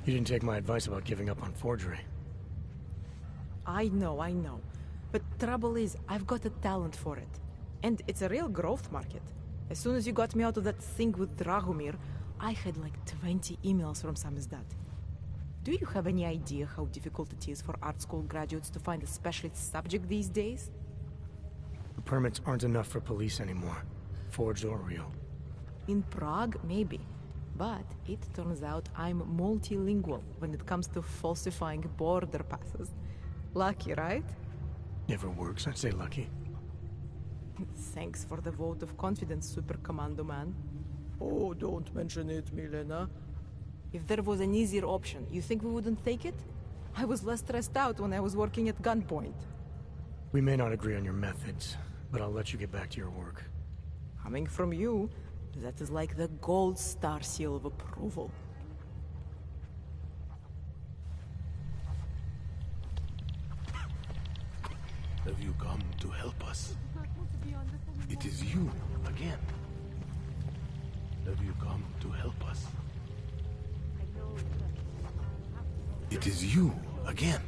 You didn't take my advice about giving up on forgery. I know. But trouble is, I've got a talent for it. And it's a real growth market. As soon as you got me out of that thing with Dragomir, I had like 20 emails from Samizdat. Do you have any idea how difficult it is for art school graduates to find a specialist subject these days? The permits aren't enough for police anymore, forged or real. In Prague, maybe. But it turns out I'm multilingual when it comes to falsifying border passes. Lucky, right? Never works, I'd say lucky. Thanks for the vote of confidence, Super Commando Man. Oh, don't mention it, Milena. If there was an easier option, you think we wouldn't take it? I was less stressed out when I was working at gunpoint. We may not agree on your methods, but I'll let you get back to your work. Coming from you, that is like the gold star seal of approval. Have you come to help us? It is you again. Have you come to help us? It is you again.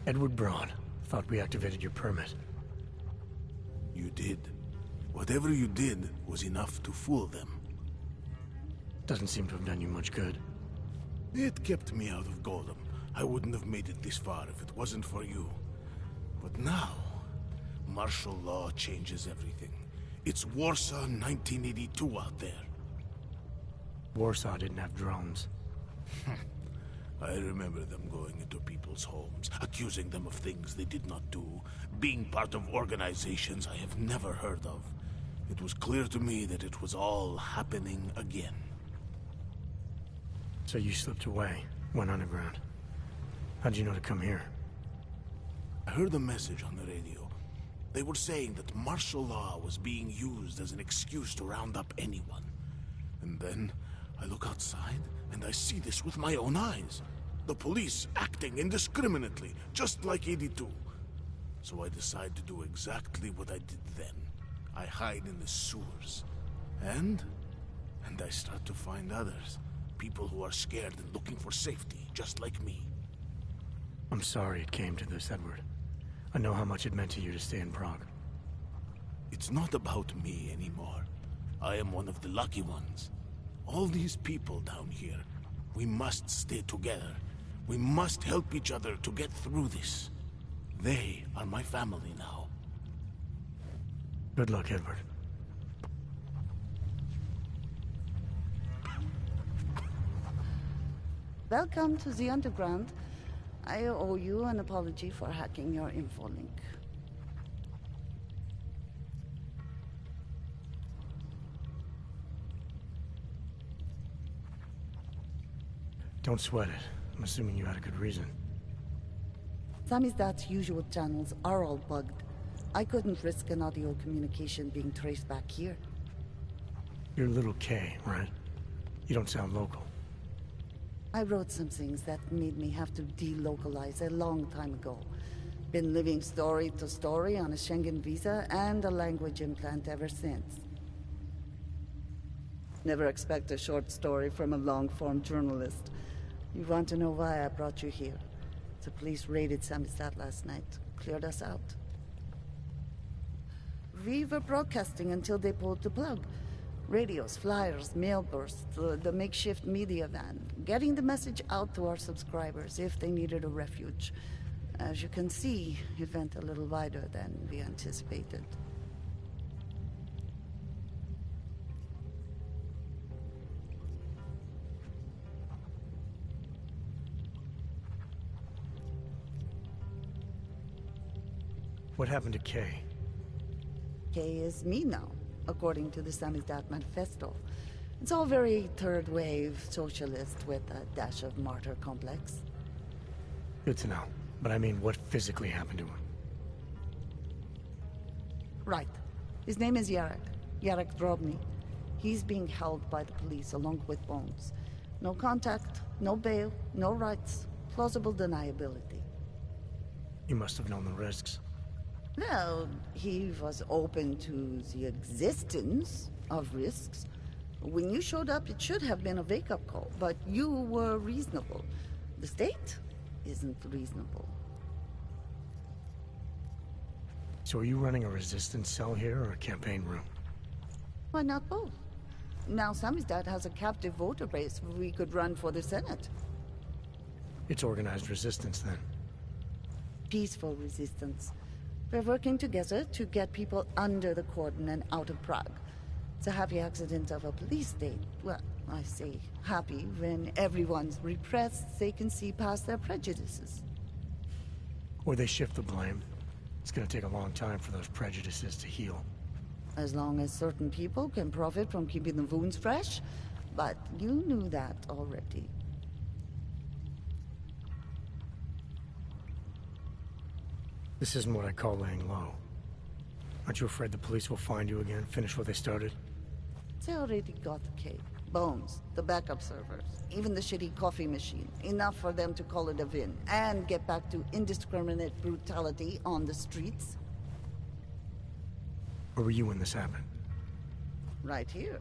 Edward Braun. Thought we activated your permit. You did. Whatever you did was enough to fool them. Doesn't seem to have done you much good. It kept me out of Golem. I wouldn't have made it this far if it wasn't for you. But now, martial law changes everything. It's Warsaw 1982 out there. Warsaw didn't have drones. I remember them going into people's homes, accusing them of things they did not do, being part of organizations I have never heard of. It was clear to me that it was all happening again. So you slipped away, went underground. How'd you know to come here? I heard a message on the radio. They were saying that martial law was being used as an excuse to round up anyone. And then I look outside and I see this with my own eyes. The police acting indiscriminately, just like 82. So I decide to do exactly what I did then. I hide in the sewers. And I start to find others. People who are scared and looking for safety, just like me. I'm sorry it came to this, Edward. I know how much it meant to you to stay in Prague. It's not about me anymore. I am one of the lucky ones. All these people down here, we must stay together. We must help each other to get through this. They are my family now. Good luck, Edward. Welcome to the Underground. I owe you an apology for hacking your info link. Don't sweat it. I'm assuming you had a good reason. Samizdat's usual channels are all bugged. I couldn't risk an audio communication being traced back here. You're Little K, right? You don't sound local. I wrote some things that made me have to delocalize a long time ago. Been living story to story on a Schengen visa and a language implant ever since. Never expect a short story from a long-form journalist. You want to know why I brought you here? The police raided Samizdat last night. Cleared us out. We were broadcasting until they pulled the plug. Radios, flyers, mail bursts, the makeshift media van. Getting the message out to our subscribers if they needed a refuge. As you can see, it went a little wider than we anticipated. What happened to Kay? Kay is me now, according to the Samizdat Manifesto. It's all very third-wave socialist with a dash of martyr complex. Good to know. But I mean, what physically happened to him? Right. His name is Yarek. Yarek Drobny. He's being held by the police along with Bones. No contact, no bail, no rights. Plausible deniability. You must have known the risks. Well, he was open to the existence of risks. When you showed up, it should have been a wake-up call, but you were reasonable. The state isn't reasonable. So are you running a resistance cell here or a campaign room? Why not both? Now Samizdat has a captive voter base. We could run for the Senate. It's organized resistance, then. Peaceful resistance. We're working together to get people under the cordon and out of Prague. It's a happy accident of a police state. Well, I say happy when everyone's repressed, they can see past their prejudices. Or they shift the blame. It's gonna take a long time for those prejudices to heal. As long as certain people can profit from keeping the wounds fresh. But you knew that already. This isn't what I call laying low. Aren't you afraid the police will find you again, finish what they started? They already got the cake. Bones, the backup servers, even the shitty coffee machine. Enough for them to call it a win and get back to indiscriminate brutality on the streets. Where were you when this happened? Right here.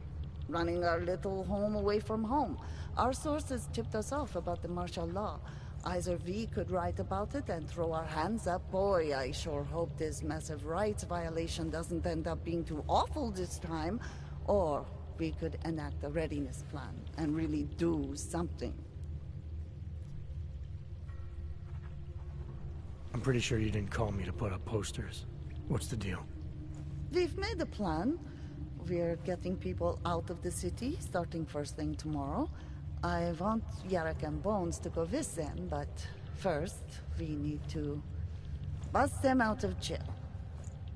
Running our little home away from home. Our sources tipped us off about the martial law. Either we could write about it and throw our hands up. Boy, I sure hope this massive rights violation doesn't end up being too awful this time. Or we could enact a readiness plan and really do something. I'm pretty sure you didn't call me to put up posters. What's the deal? We've made a plan. We're getting people out of the city, starting first thing tomorrow. I want Yarek and Bones to go with them, but first, we need to bust them out of jail.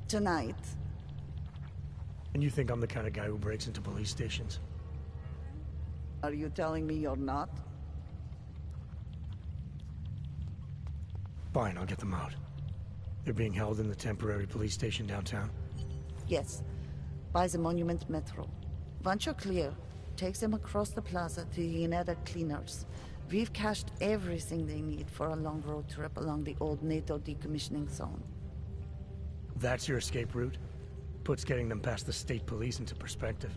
Tonight. And you think I'm the kind of guy who breaks into police stations? Are you telling me you're not? Fine, I'll get them out. They're being held in the temporary police station downtown? Yes. By the Monument Metro. Once you're clear, takes them across the plaza to the Uneda cleaners. We've cached everything they need for a long road trip along the old NATO decommissioning zone. That's your escape route? Puts getting them past the state police into perspective.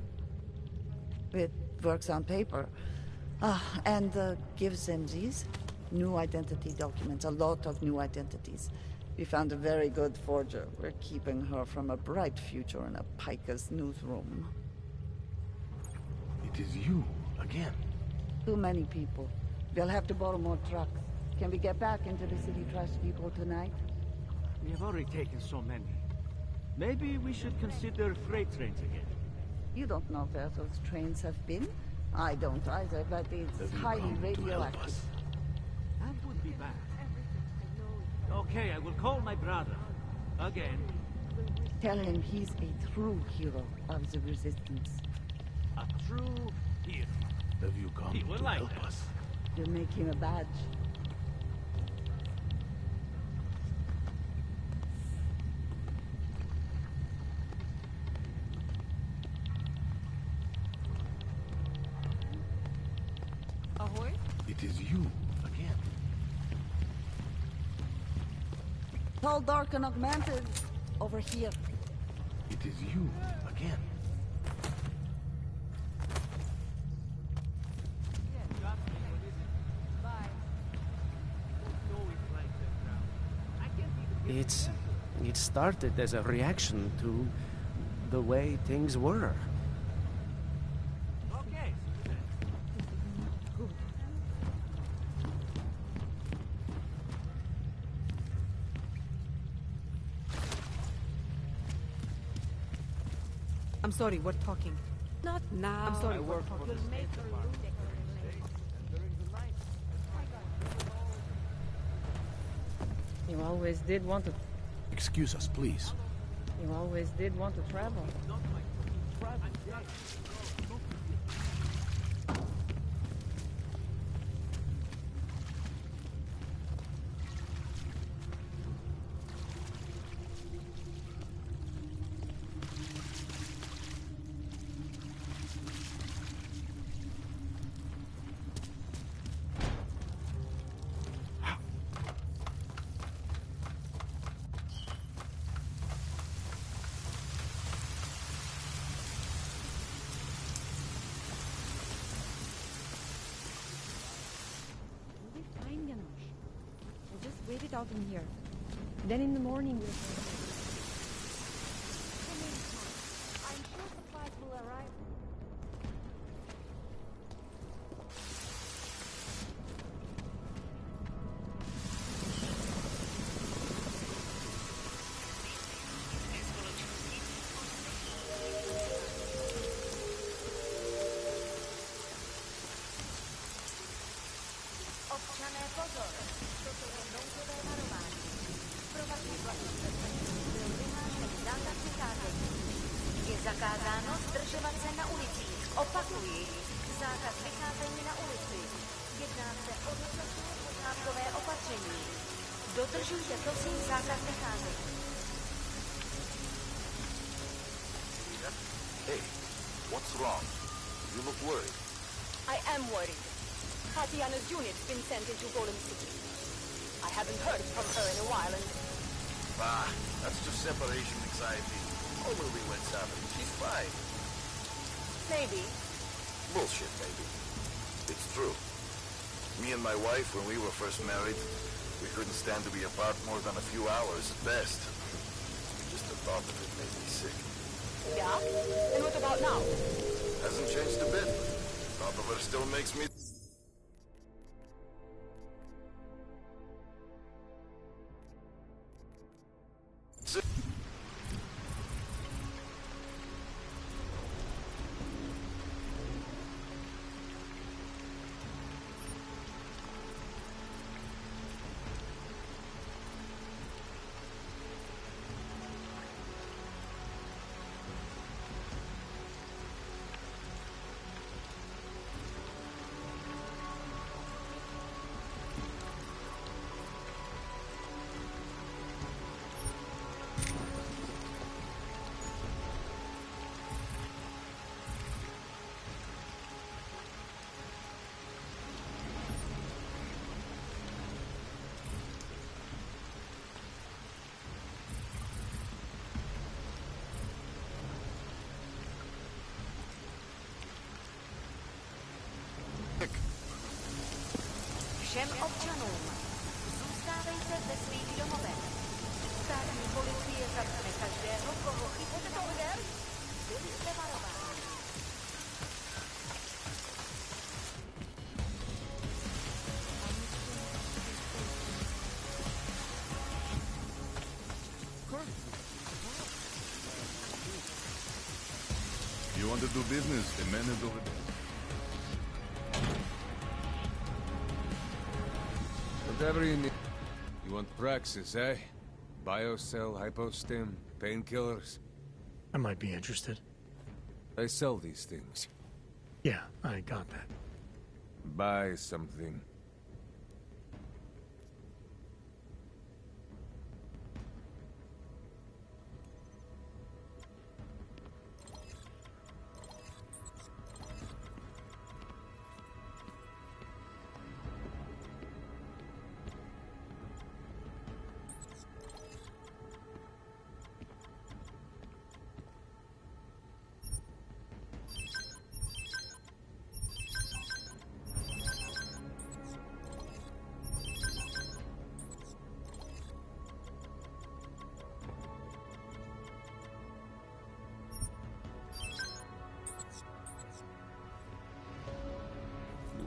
It works on paper. And gives them these new identity documents, a lot of new identities. We found a very good forger. We're keeping her from a bright future in a Pika's newsroom. It is you, again. Too many people. We'll have to borrow more trucks. Can we get back into the city trash depot tonight? We have already taken so many. Maybe we should consider freight trains again. You don't know where those trains have been? I don't either, but it's Have you highly come to help radioactive. us? That would be bad. Okay, I will call my brother. Again. Tell him he's a true hero of the resistance. A true hero. Have you come He would to like help that. us? You'll make him a badge. Ahoy? It is you, again. Tall, dark, and augmented. Over here. It is you, again. It started as a reaction to the way things were. Okay. I'm sorry, we're talking. Not now. I'm sorry, we're talking. You always did want to. Excuse us, please. You always did want to travel. wait it out in here. Then in the morning we'll... I'm sure supplies will arrive. Občané pozor, toto je nouzové varování. Provazidla byl vyhlášen zákaz vycházení. Je zakázáno zdržovat se na ulicích. Opakuji, zákaz vycházení na ulici. Jedná se o dočasné pořádkové opatření. Dodržujte prosím zákaz vycházení. Hey, what's wrong? You look worried. I am worried. Tatiana's unit's been sent into Golem City. I haven't heard from her in a while and... Ah, that's just separation anxiety. All we went happening. She's fine. Maybe. Bullshit, maybe. It's true. Me and my wife, when we were first married, we couldn't stand to be apart more than a few hours at best. Just the thought of it made me sick. Yeah? And what about now? Hasn't changed a bit. Thought of her still makes me... Všem občanům, zůstávejte ve svých domovech. Státní policie zatkne každého, koho chytíte lidem. Byli jste varováni. You want to do business? The man is over there. Whatever you need. You want Praxis, eh? Biocell, hypostim, painkillers? I might be interested. I sell these things. Yeah, I got that. Buy something.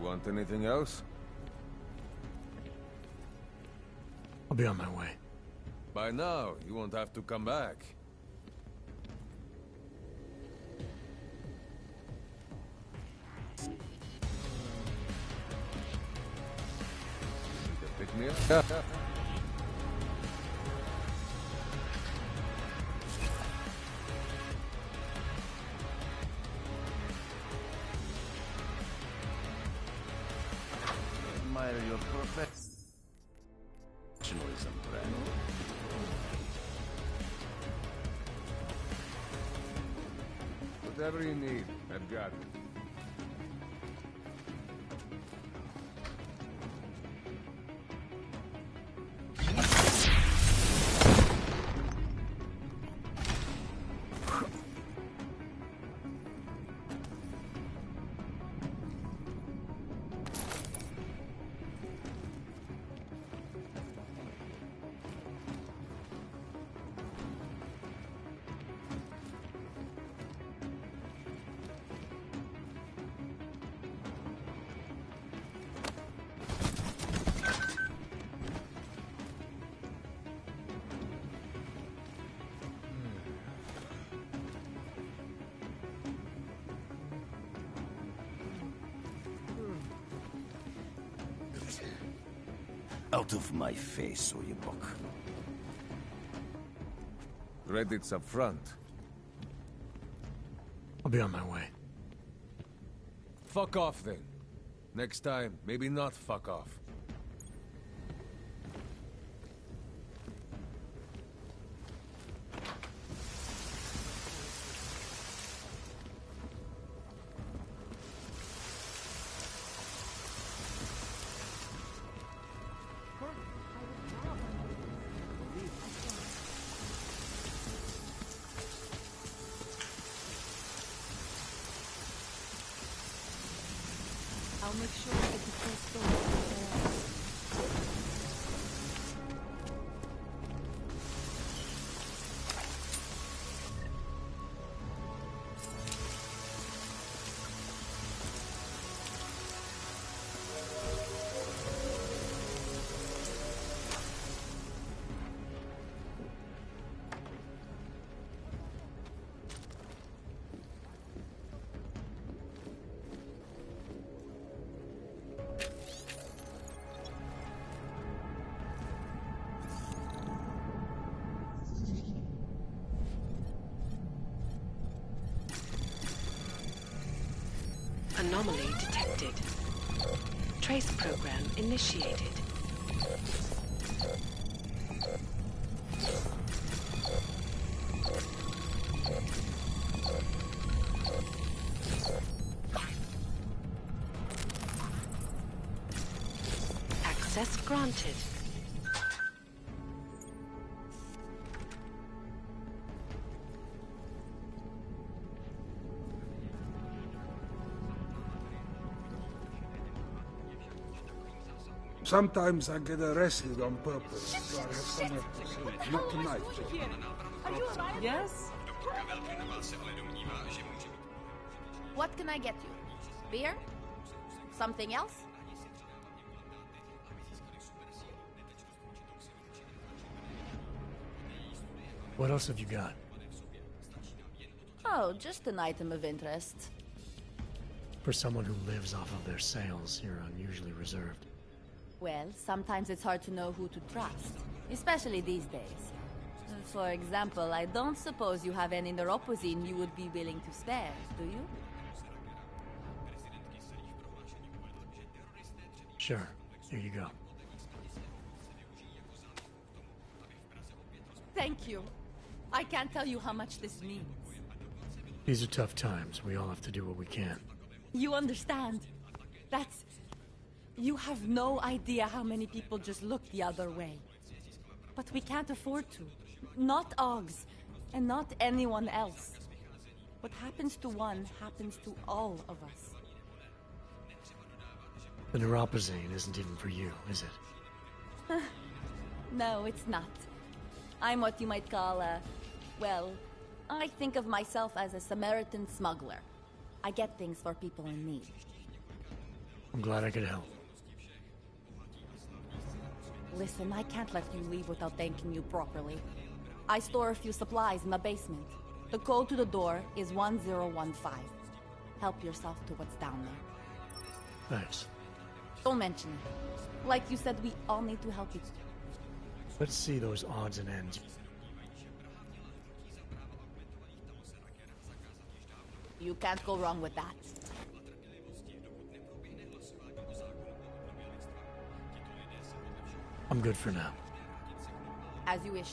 Want anything else? I'll be on my way. By now, you won't have to come back. You pick me up? Admire your professionalism, friend. Whatever you need, I've got it. Out of my face, Oyebok. Credits up front. I'll be on my way. Fuck off then. Next time, maybe not fuck off. I'll make sure that the first door is Anomaly detected. Trace program initiated. Access granted. Sometimes I get arrested on purpose, so I have somewhere to sleep. Not tonight. Yes? What can I get you? Beer? Something else? What else have you got? Oh, just an item of interest. For someone who lives off of their sales, you're unusually reserved. Well, sometimes it's hard to know who to trust, especially these days. For example, I don't suppose you have any neuropozyne you would be willing to spare, do you? Sure. Here you go. Thank you. I can't tell you how much this means. These are tough times. We all have to do what we can. You understand? That's... You have no idea how many people just look the other way. But we can't afford to. Not Oggs, and not anyone else. What happens to one happens to all of us. The neuropozyne isn't even for you, is it? No, it's not. I'm what you might call a... Well, I think of myself as a Samaritan smuggler. I get things for people in need. I'm glad I could help. Listen, I can't let you leave without thanking you properly. I store a few supplies in the basement. The code to the door is 1015. Help yourself to what's down there. Thanks. Don't mention it. Like you said, we all need to help each other. Let's see those odds and ends. You can't go wrong with that. I'm good for now. As you wish.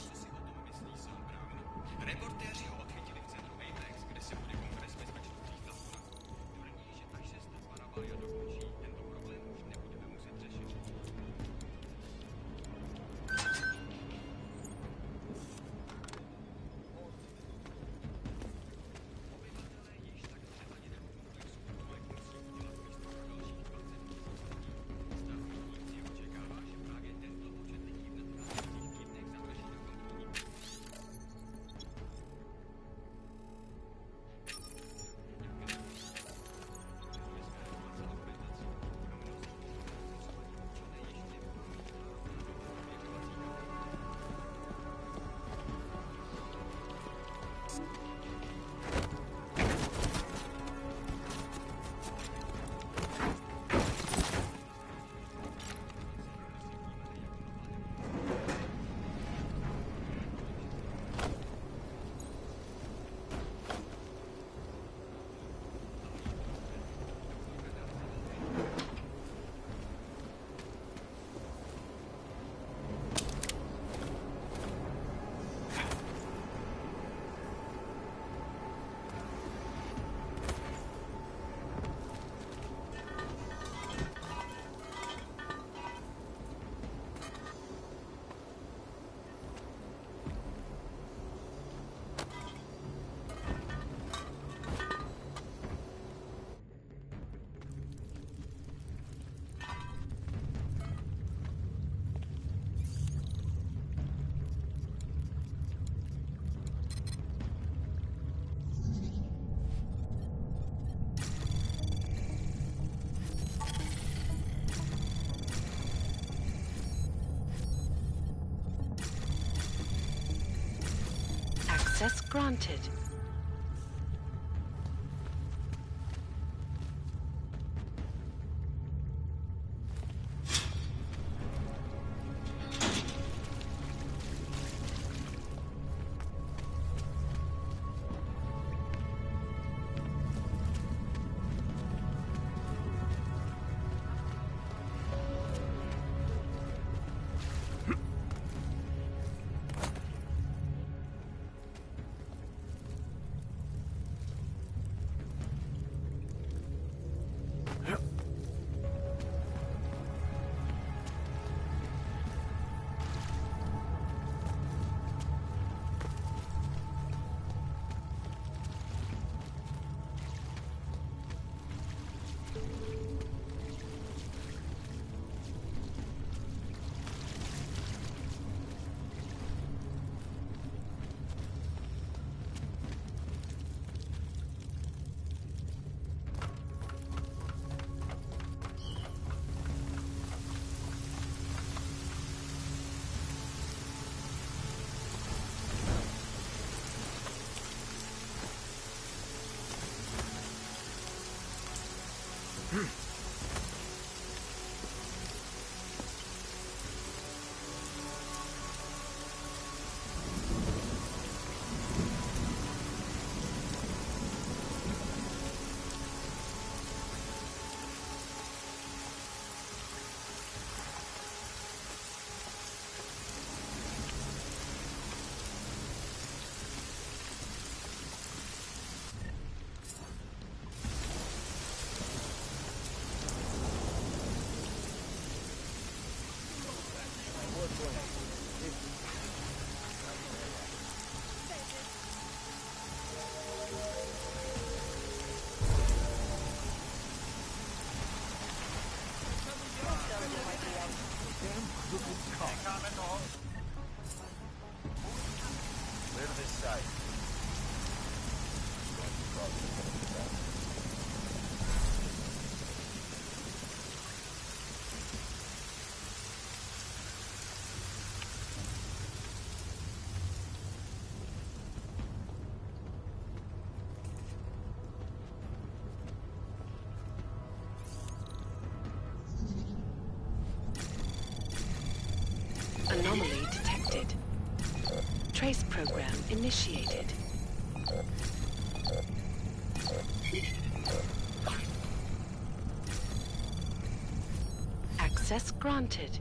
Access granted. Clear this side. Anomaly detected. Trace program initiated. Access granted.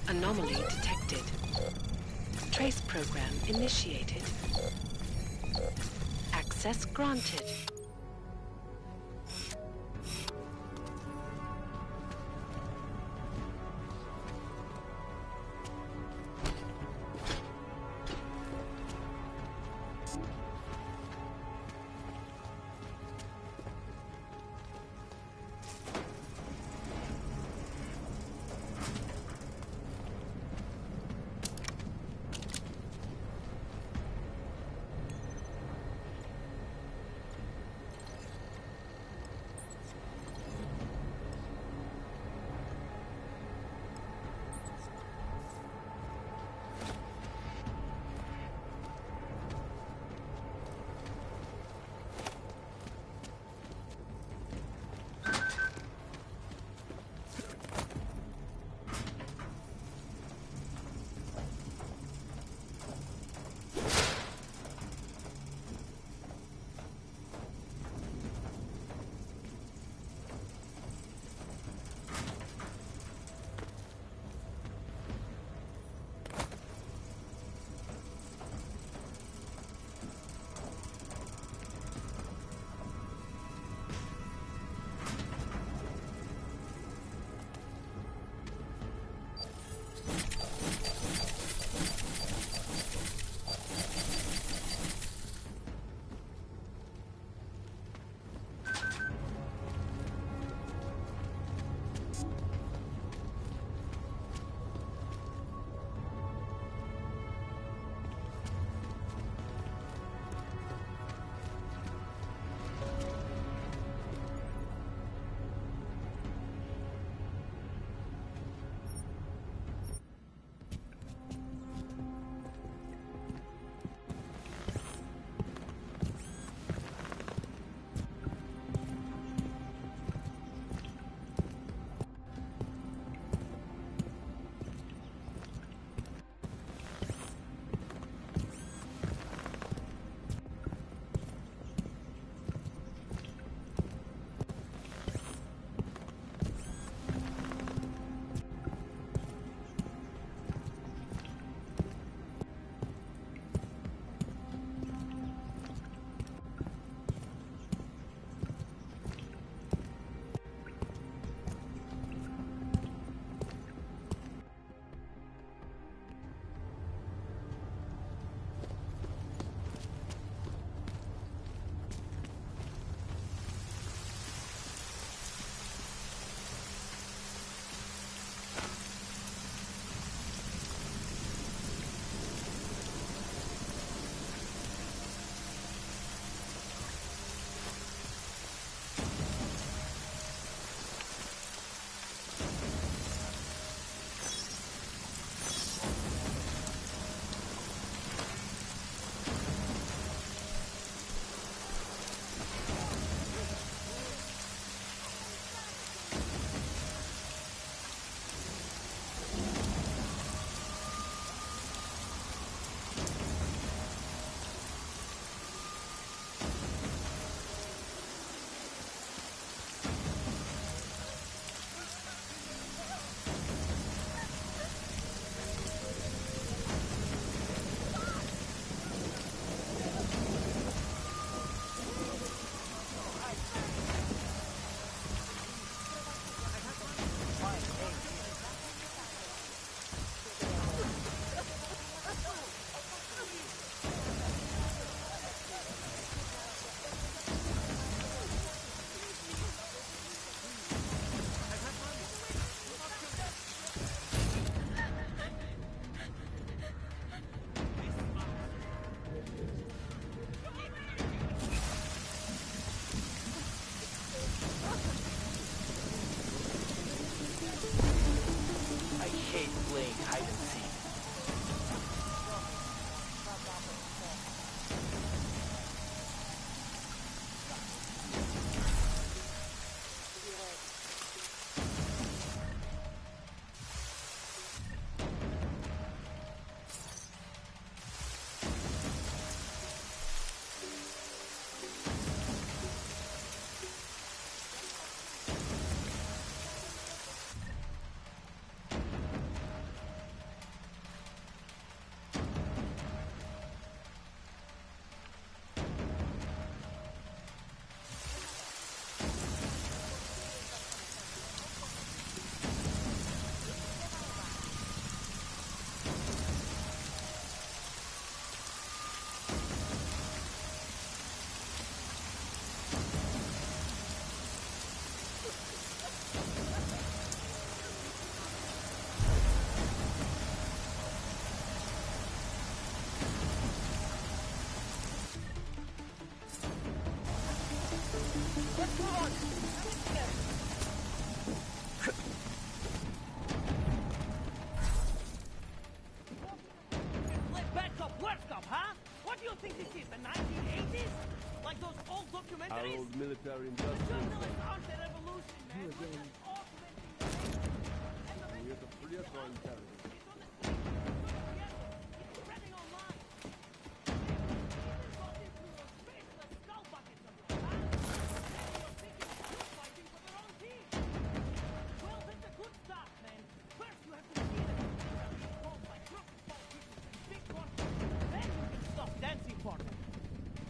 Anomaly detected. Trace program initiated. Access granted.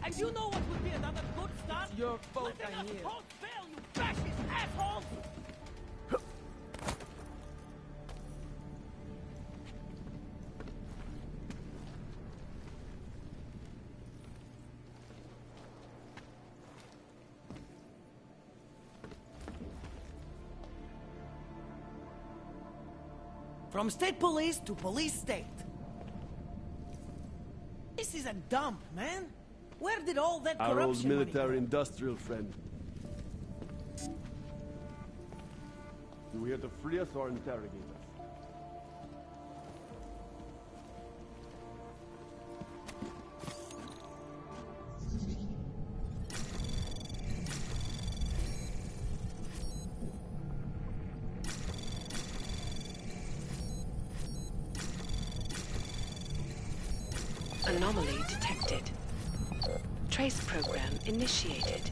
And you know what would be another good start? It's your fault Letting I'm us here. both fail, you fascist assholes! From state police to police state. This is a dump, man. Where did all that Our old corruption money military industrial friend. You here to free us or interrogate us? Anomaly detected. Trace program initiated.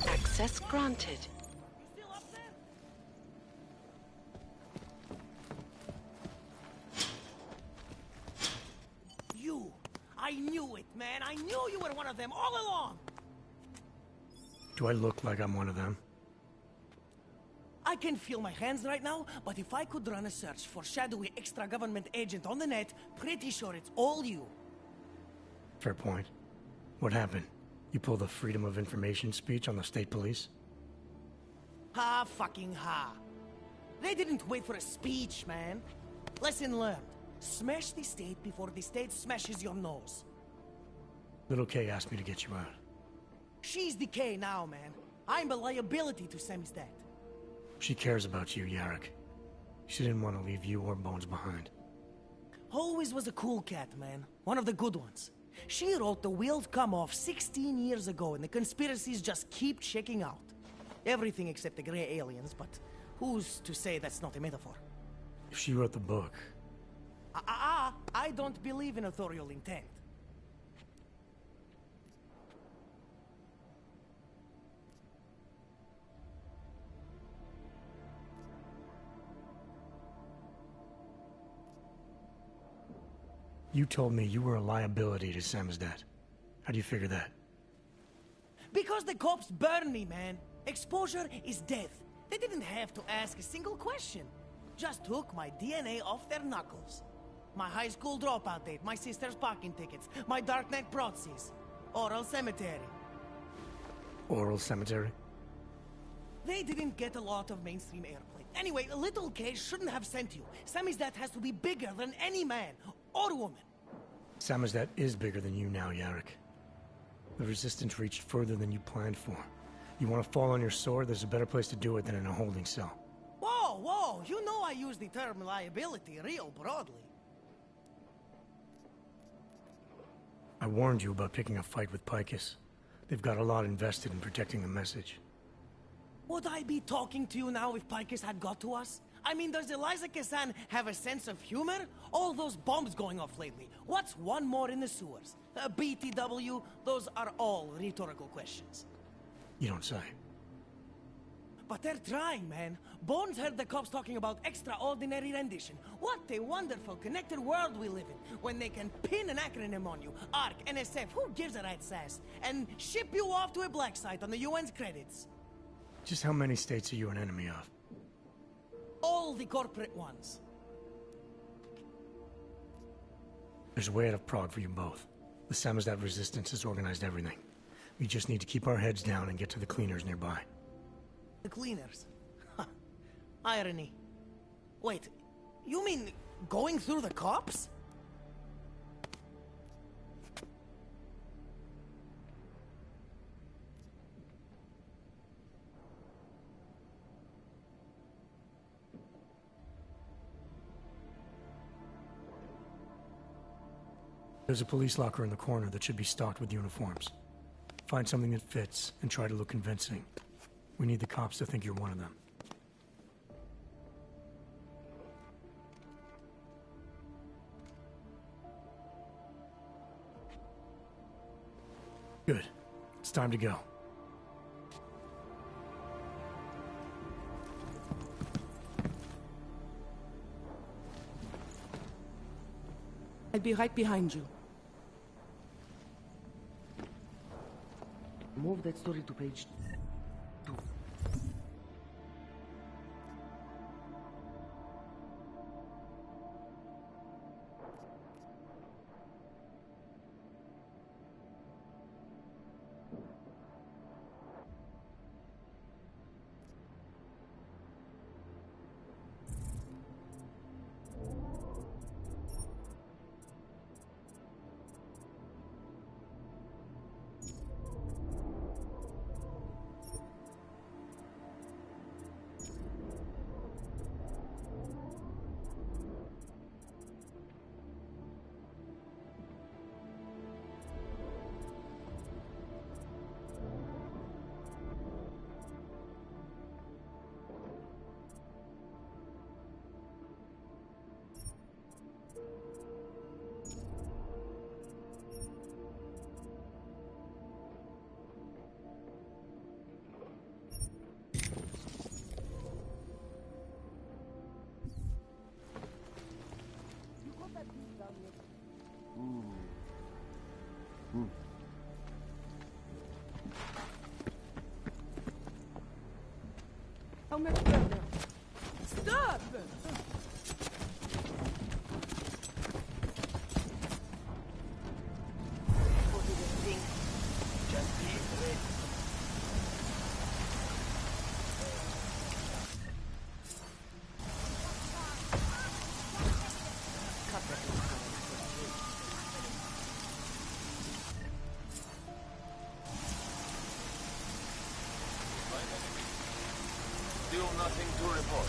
Access granted. You! I knew it, man! I knew you were one of them all along! Do I look like I'm one of them? I can feel my hands right now, but if I could run a search for shadowy extra-government agent on the net, pretty sure it's all you. Fair point. What happened? You pulled a Freedom of Information speech on the state police? Ha fucking ha. They didn't wait for a speech, man. Lesson learned. Smash the state before the state smashes your nose. Little K asked me to get you out. She's the K now, man. I'm a liability to Sammy's dad. She cares about you, Yarrick. She didn't want to leave you or Bones behind. Always was a cool cat, man. One of the good ones. She wrote The Wheels Come Off 16 years ago, and the conspiracies just keep checking out. Everything except the gray aliens, but who's to say that's not a metaphor? If she wrote the book... I don't believe in authorial intent. You told me you were a liability to Samizdat. How do you figure that? Because the cops burn me, man. Exposure is death. They didn't have to ask a single question. Just took my DNA off their knuckles. My high school dropout date, my sister's parking tickets, my darknet proxies. Oral cemetery. Oral cemetery? They didn't get a lot of mainstream airplay. Anyway, Little K shouldn't have sent you. Samizdat has to be bigger than any man or woman. Samizdat is bigger than you now, Yarrick. The Resistance reached further than you planned for. You want to fall on your sword, there's a better place to do it than in a holding cell. Whoa, whoa! You know I use the term liability real broadly. I warned you about picking a fight with Picus. They've got a lot invested in protecting the message. Would I be talking to you now if Picus had got to us? I mean, does Eliza Kazan have a sense of humor? All those bombs going off lately. What's one more in the sewers? BTW, those are all rhetorical questions. You don't say. But they're trying, man. Bones heard the cops talking about extraordinary rendition. What a wonderful connected world we live in, when they can pin an acronym on you. ARC, NSF, who gives a rat's ass? And ship you off to a black site on the UN's credits. Just how many states are you an enemy of? All the corporate ones. There's a way out of Prague for you both. The Samizdat Resistance has organized everything. We just need to keep our heads down and get to the cleaners nearby. The cleaners? Irony. Wait, you mean going through the cops? There's a police locker in the corner that should be stocked with uniforms. Find something that fits and try to look convincing. We need the cops to think you're one of them. Good. It's time to go. I'll be right behind you. Move that story to page 2. How much further? Stop! What do you think? Just be ready. Still nothing to report.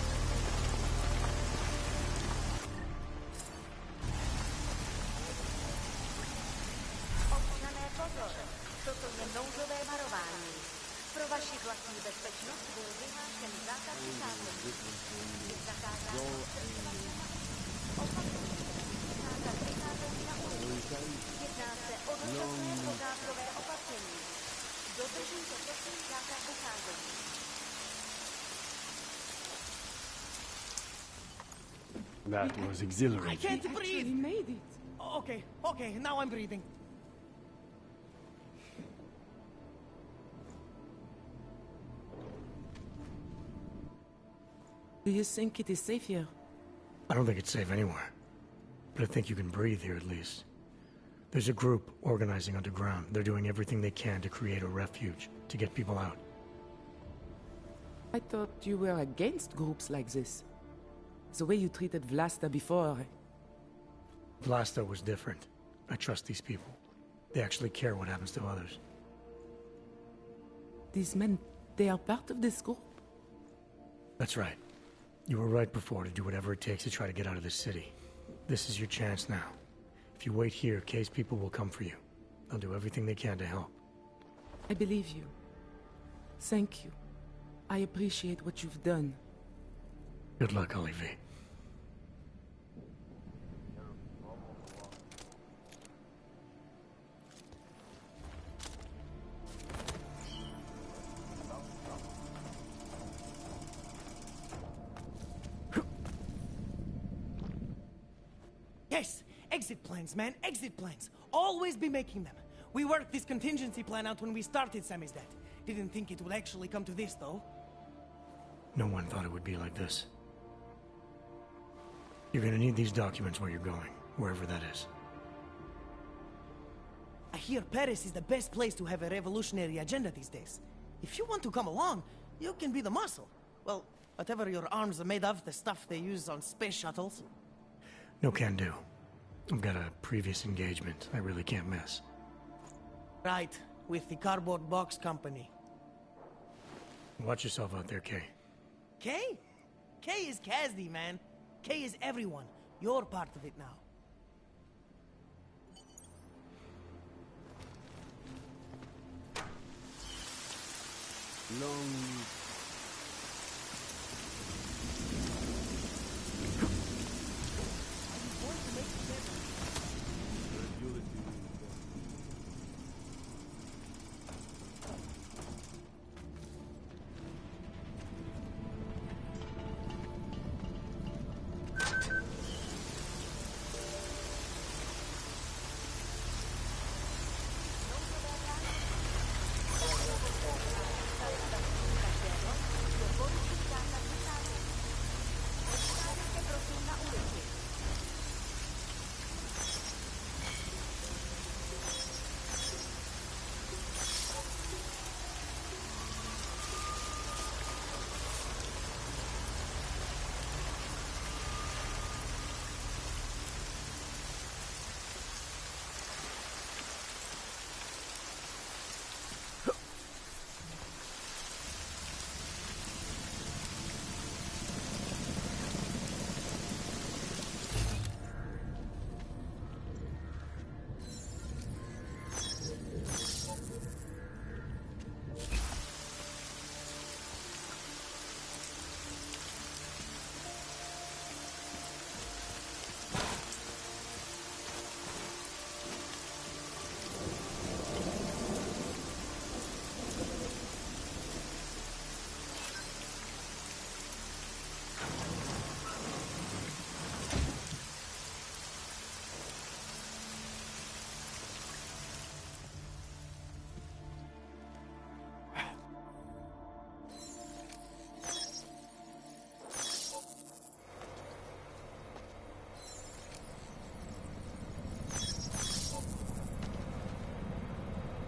Občané pozor, toto je nouzové varování. Pro vaši vlastní bezpečnost byl vyhlášen zákaz vycházení. Je zakázáno zákaz vycházení na ulici. Jedná se o dočasné pořádkové opatření. Dodržujte prosím zákaz vycházení. That was exhilarating. I can't breathe! We made it. Okay, now I'm breathing. Do you think it is safe here? I don't think it's safe anywhere. But I think you can breathe here at least. There's a group organizing underground. They're doing everything they can to create a refuge, to get people out. I thought you were against groups like this. The way you treated Vlasta before. Vlasta was different. I trust these people. They actually care what happens to others. These men, they are part of this group? That's right. You were right before to do whatever it takes to try to get out of this city. This is your chance now. If you wait here, Kay's people will come for you. They'll do everything they can to help. I believe you. Thank you. I appreciate what you've done. Good luck, Olivier. Yes! Exit plans, man. Exit plans. Always be making them. We worked this contingency plan out when we started Samizdat. Didn't think it would actually come to this, though. No one thought it would be like this. You're gonna need these documents where you're going, wherever that is. I hear Paris is the best place to have a revolutionary agenda these days. If you want to come along, you can be the muscle. Well, whatever your arms are made of, the stuff they use on space shuttles. No can do. I've got a previous engagement I really can't miss. Right, with the cardboard box company. Watch yourself out there, Kay. Kay? Kay is Kazdi, man. Kay is everyone. You're part of it now. Long...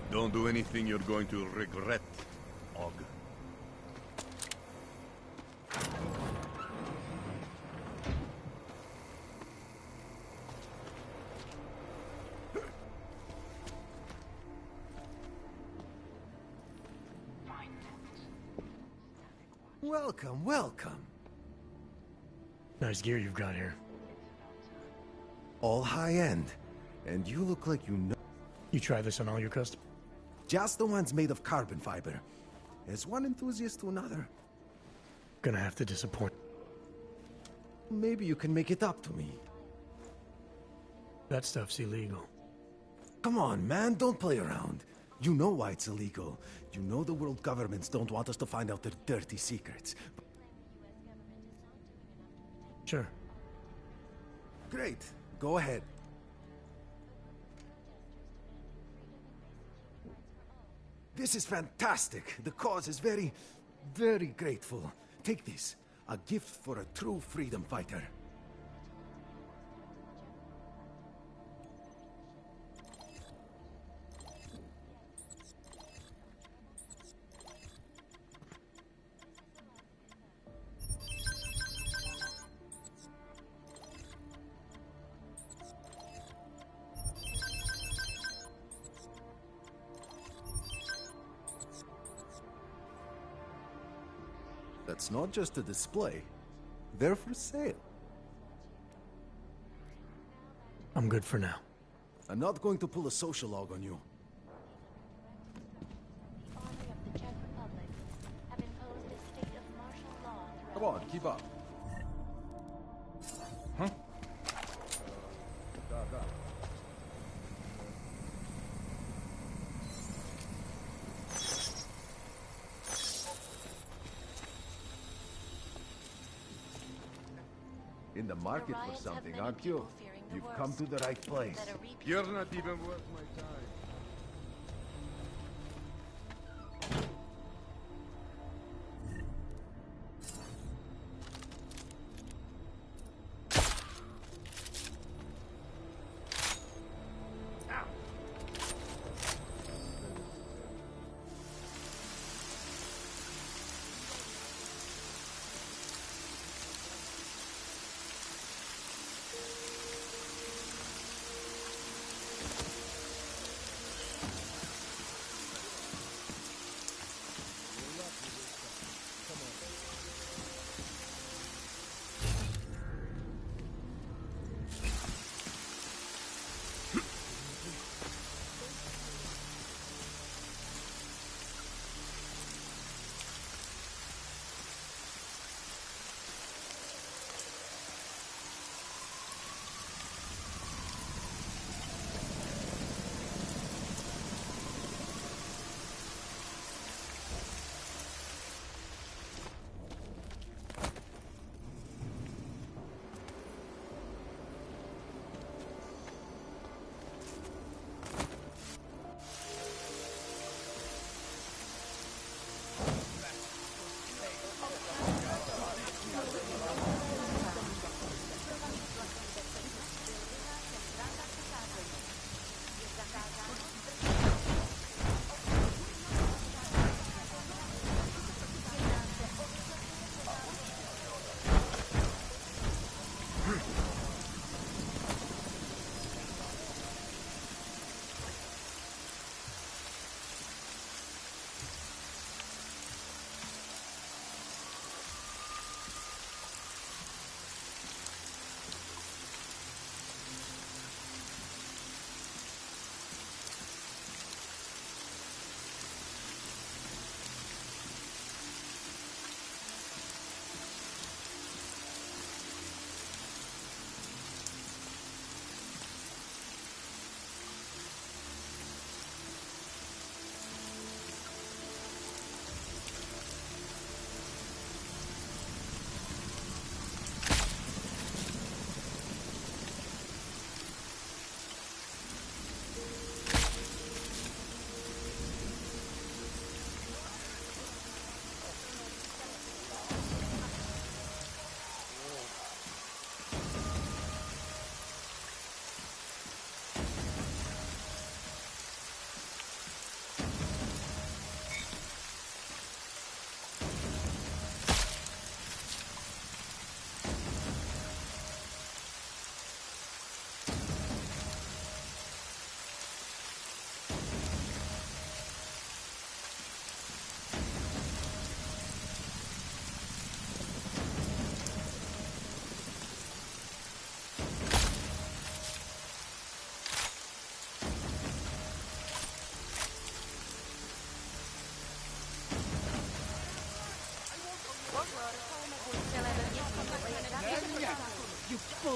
Don't do anything you're going to regret, Og. Welcome, welcome. Nice gear you've got here. All high-end. And you look like you know... You try this on all your customers? Just the ones made of carbon fiber. As one enthusiast to another. Gonna have to disappoint. Maybe you can make it up to me. That stuff's illegal. Come on, man, don't play around. You know why it's illegal. You know the world governments don't want us to find out their dirty secrets. Sure. Great. Go ahead. This is fantastic. The cause is very, very grateful. Take this. A gift for a true freedom fighter. That's not just a display. They're for sale. I'm good for now. I'm not going to pull a social log on you. Come on, keep up. Huh? In the market for something, aren't you? You've come to the right place. You're not even worth my time.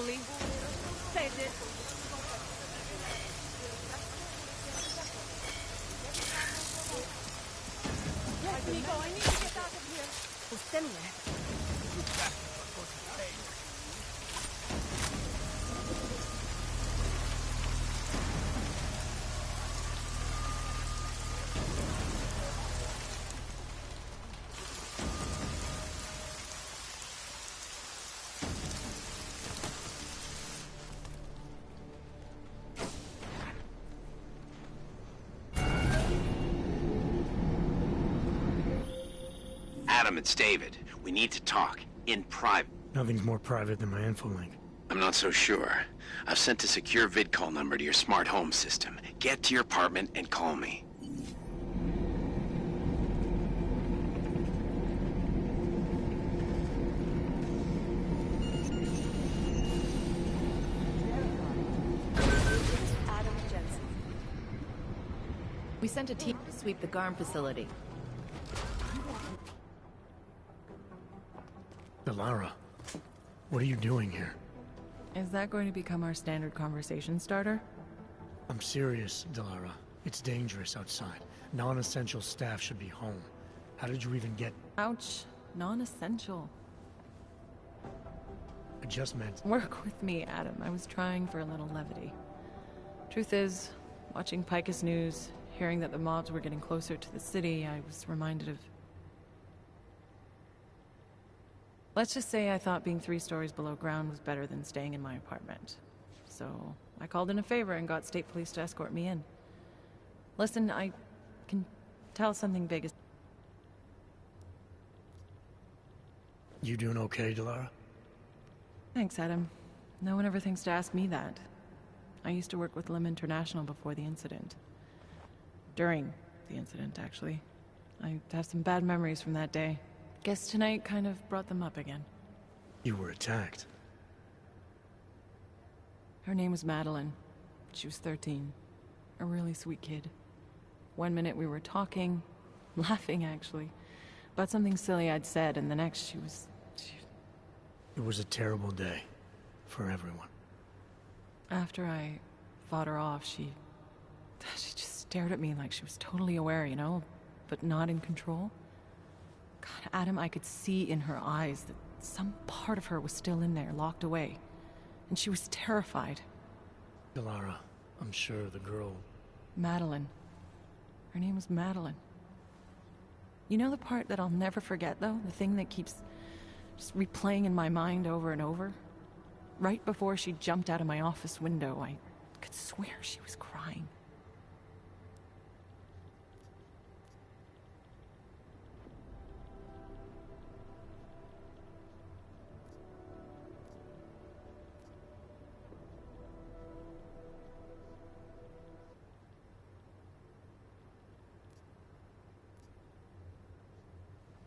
slowly. Save it. Let me go. I need to get out of here. Adam, it's David. We need to talk. In private. Nothing's more private than my info link. I'm not so sure. I've sent a secure vid call number to your smart home system. Get to your apartment and call me. Adam Jensen. We sent a team to sweep the GARM facility. Delara, what are you doing here? Is that going to become our standard conversation starter? I'm serious, Delara. It's dangerous outside. Non-essential staff should be home. How did you even get... Ouch. Non-essential. I just meant... Work with me, Adam. I was trying for a little levity. Truth is, watching Picus News, hearing that the mobs were getting closer to the city, I was reminded of... Let's just say I thought being 3 stories below ground was better than staying in my apartment. So, I called in a favor and got state police to escort me in. Listen, I can tell something big is... You doing okay, Delara? Thanks, Adam. No one ever thinks to ask me that. I used to work with Lim International before the incident. During the incident, actually. I have some bad memories from that day. Guess tonight kind of brought them up again. You were attacked. Her name was Madeline. She was 13. A really sweet kid. One minute we were talking, laughing actually, about something silly I'd said, and the next she was... It was a terrible day. For everyone. After I fought her off, she just stared at me like she was totally aware, you know, but not in control. God, Adam, I could see in her eyes that some part of her was still in there, locked away. And she was terrified. Delara, I'm sure the girl... Madeline. Her name was Madeline. You know the part that I'll never forget, though? The thing that keeps just replaying in my mind over and over? Right before she jumped out of my office window, I could swear she was crying.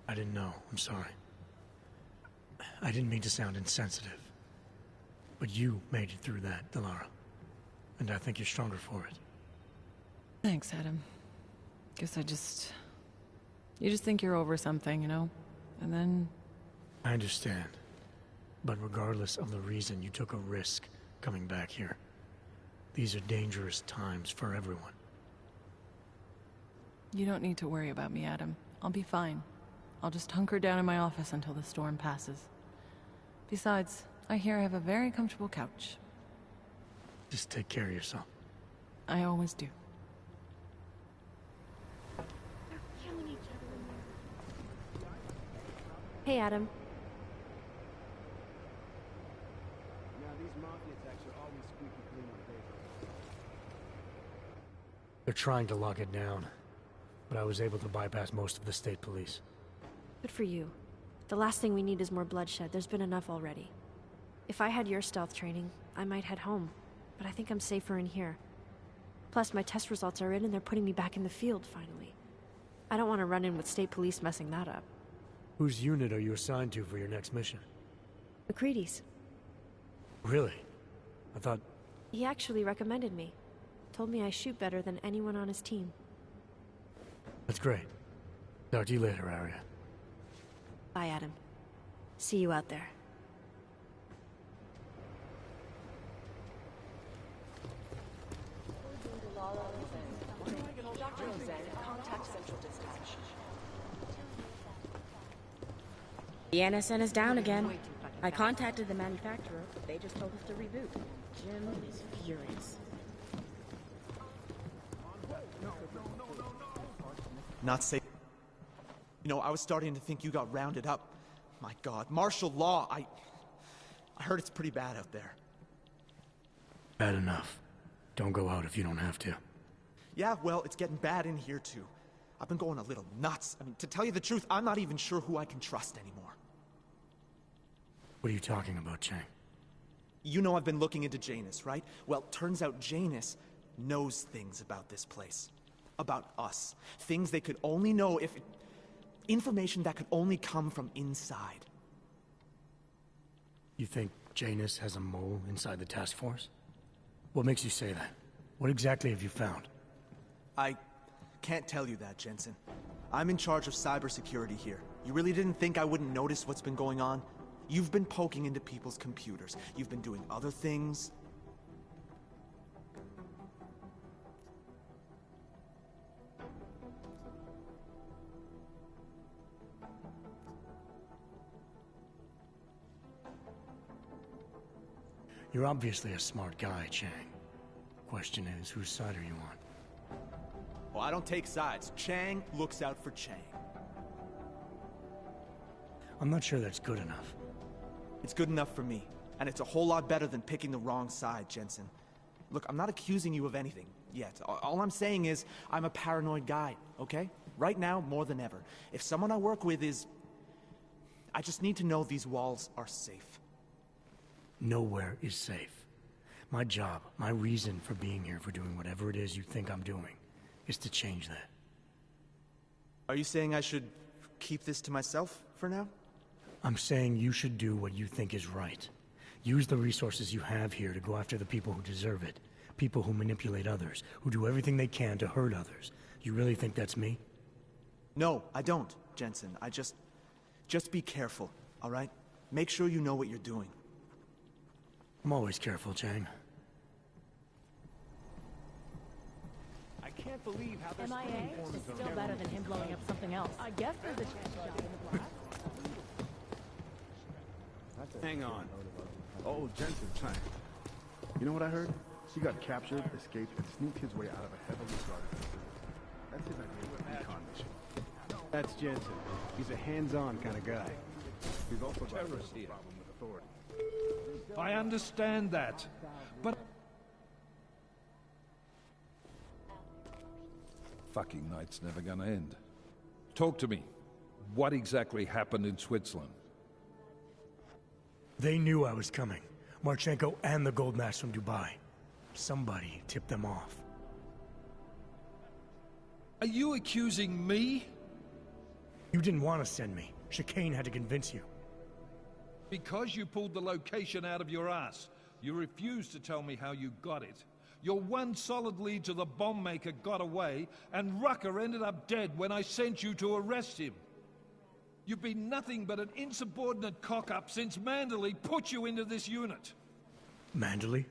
I didn't know. I'm sorry. I didn't mean to sound insensitive. But you made it through that, Delara. And I think you're stronger for it. Thanks, Adam. Guess you just think you're over something, you know? And then... I understand. But regardless of the reason, you took a risk coming back here. These are dangerous times for everyone. You don't need to worry about me, Adam. I'll be fine. I'll just hunker down in my office until the storm passes. Besides, I hear I have a very comfortable couch. Just take care of yourself. I always do. Hey, Adam. Now, these mafia attacks are always squeaky clean on paper. They're trying to lock it down. But I was able to bypass most of the state police. Good for you. The last thing we need is more bloodshed. There's been enough already. If I had your stealth training, I might head home. But I think I'm safer in here. Plus, my test results are in and they're putting me back in the field, finally. I don't want to run in with state police messing that up. Whose unit are you assigned to for your next mission? McCready's. Really? I thought... He actually recommended me. Told me I shoot better than anyone on his team. That's great. Talk to you later, Arya. Bye, Adam. See you out there. Central Dispatch. The NSN is down again. I contacted the manufacturer, but they just told us to reboot. Jim is furious. Not safe. You know, I was starting to think you got rounded up. My God, martial law, I heard it's pretty bad out there. Bad enough. Don't go out if you don't have to. Yeah, well, it's getting bad in here too. I've been going a little nuts. I mean, to tell you the truth, I'm not even sure who I can trust anymore. What are you talking about, Chang? You know I've been looking into Janus, right? Well, turns out Janus knows things about this place. About us. Things they could only know if... Information that could only come from inside. You think Janus has a mole inside the task force? What makes you say that? What exactly have you found? I can't tell you that, Jensen. I'm in charge of cybersecurity here. You really didn't think I wouldn't notice what's been going on? You've been poking into people's computers. You've been doing other things. You're obviously a smart guy, Chang. Question is, whose side are you on? Well, I don't take sides. Chang looks out for Chang. I'm not sure that's good enough. It's good enough for me. And it's a whole lot better than picking the wrong side, Jensen. Look, I'm not accusing you of anything yet. All I'm saying is, I'm a paranoid guy, okay? Right now, more than ever. If someone I work with is... I just need to know these walls are safe. Nowhere is safe. My job, my reason for being here, for doing whatever it is you think I'm doing, is to change that. Are you saying I should keep this to myself for now? I'm saying you should do what you think is right. Use the resources you have here to go after the people who deserve it. People who manipulate others, who do everything they can to hurt others. You really think that's me? No, I don't, Jensen. Just be careful, all right? Make sure you know what you're doing. I'm always careful, Chang. I can't believe how there's MIA is still better than him blowing up something else. I guess there's a chance shot in the black. Hang on. Oh, Jensen, Chang. You know what I heard? He got captured, escaped, and sneaked his way out of a heavily guarded facility. That's his idea of a recon mission. That's Jensen. He's a hands-on kind of guy. He's also got a problem with authority. I understand that, but... Fucking night's never gonna end. Talk to me. What exactly happened in Switzerland? They knew I was coming. Marchenko and the gold mask from Dubai. Somebody tipped them off. Are you accusing me? You didn't want to send me. Chicane had to convince you. Because you pulled the location out of your ass, you refused to tell me how you got it. Your one solid lead to the bomb maker got away, and Rucker ended up dead when I sent you to arrest him. You've been nothing but an insubordinate cock-up since Manderley put you into this unit. Manderley?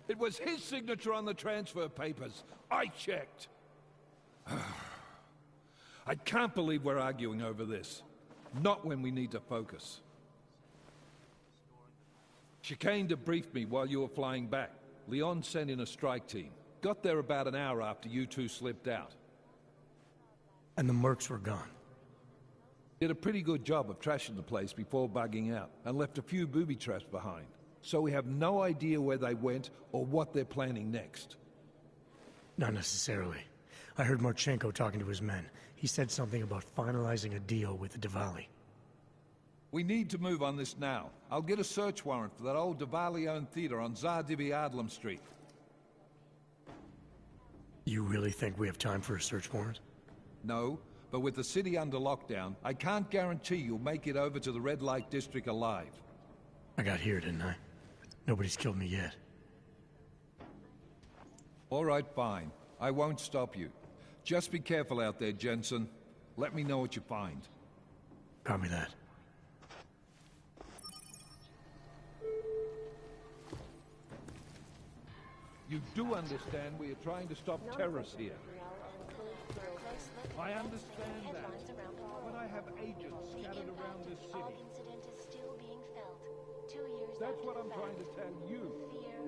It was his signature on the transfer papers. I checked. I can't believe we're arguing over this. Not when we need to focus. Chicane debriefed me while you were flying back. Leon sent in a strike team. Got there about an hour after you two slipped out. And the mercs were gone. Did a pretty good job of trashing the place before bugging out, and left a few booby traps behind. So we have no idea where they went or what they're planning next. Not necessarily. I heard Marchenko talking to his men. He said something about finalizing a deal with the Diwali. We need to move on this now. I'll get a search warrant for that old Diwali-owned theater on Zardibi Adlam Street. You really think we have time for a search warrant? No, but with the city under lockdown, I can't guarantee you'll make it over to the Red Light District alive. I got here, didn't I? Nobody's killed me yet. All right, fine. I won't stop you. Just be careful out there, Jensen. Let me know what you find. Copy that. You do understand we are trying to stop terrorists here. I understand that. But I have agents scattered around this city. Incident is still being felt. 2 years That's after what the I'm trying to fact. tell you. The fear,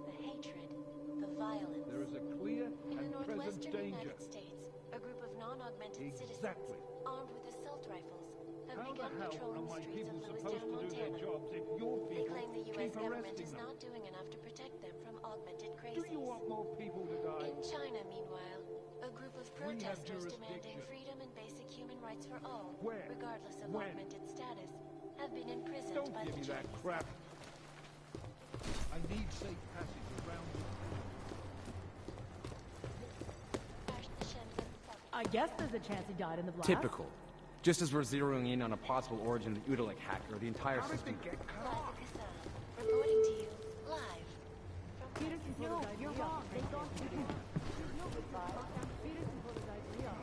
the hatred, the violence. There is a clear In the and present northwestern danger. United States, a group of non-augmented Exactly. citizens, armed with assault rifles, have How the begun hell patrolling are my the streets people of supposed Lewistown, to do their Montana. jobs if your They people claim the keep U.S. government arresting is them? not doing enough to protect them from augmented Do crazies. you want more people to die? In China, meanwhile, a group of We have protesters demanding jurisdiction. freedom and basic human rights for all, Where? regardless of When? augmented status, have been imprisoned Don't by give the me that Chinese. crap. I need safe passage around this. I guess there's a chance he died in the blast. Typical. Just as we're zeroing in on a possible origin of the Udalek hacker, the entire system... Reporting to you, live. Peterson put his idea off. Peterson put his idea off.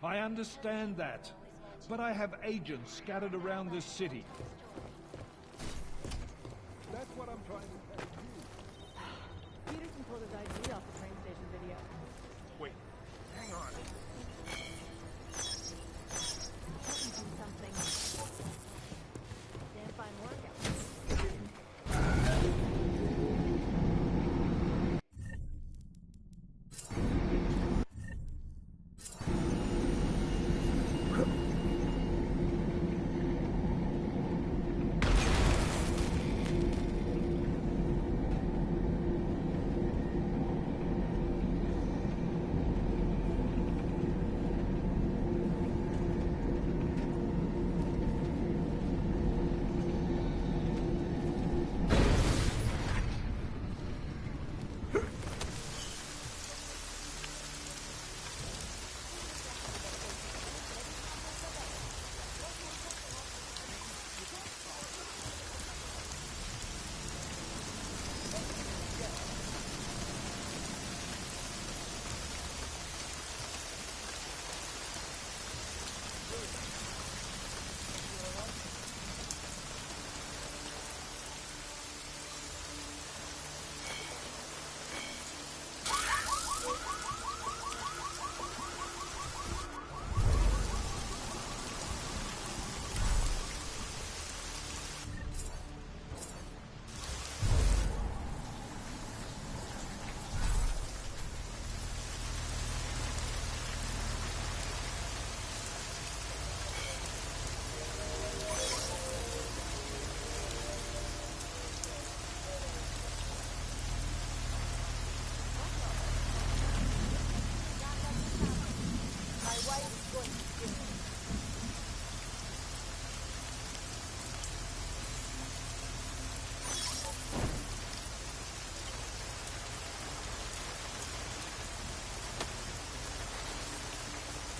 I understand that. But I have agents scattered around this city. That's what I'm trying to tell you. Peterson pulled his ID off the train station video. Wait, hang on. Let me do something. Damn fine workout.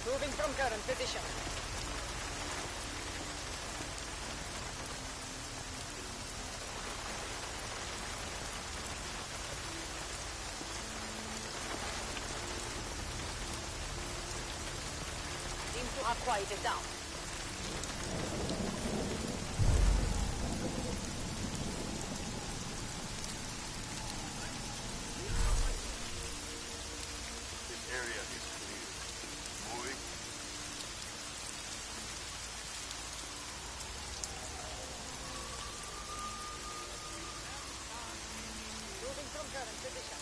Moving from current position. Seems to have quieted down. This area is clear. Moving. Moving from current position.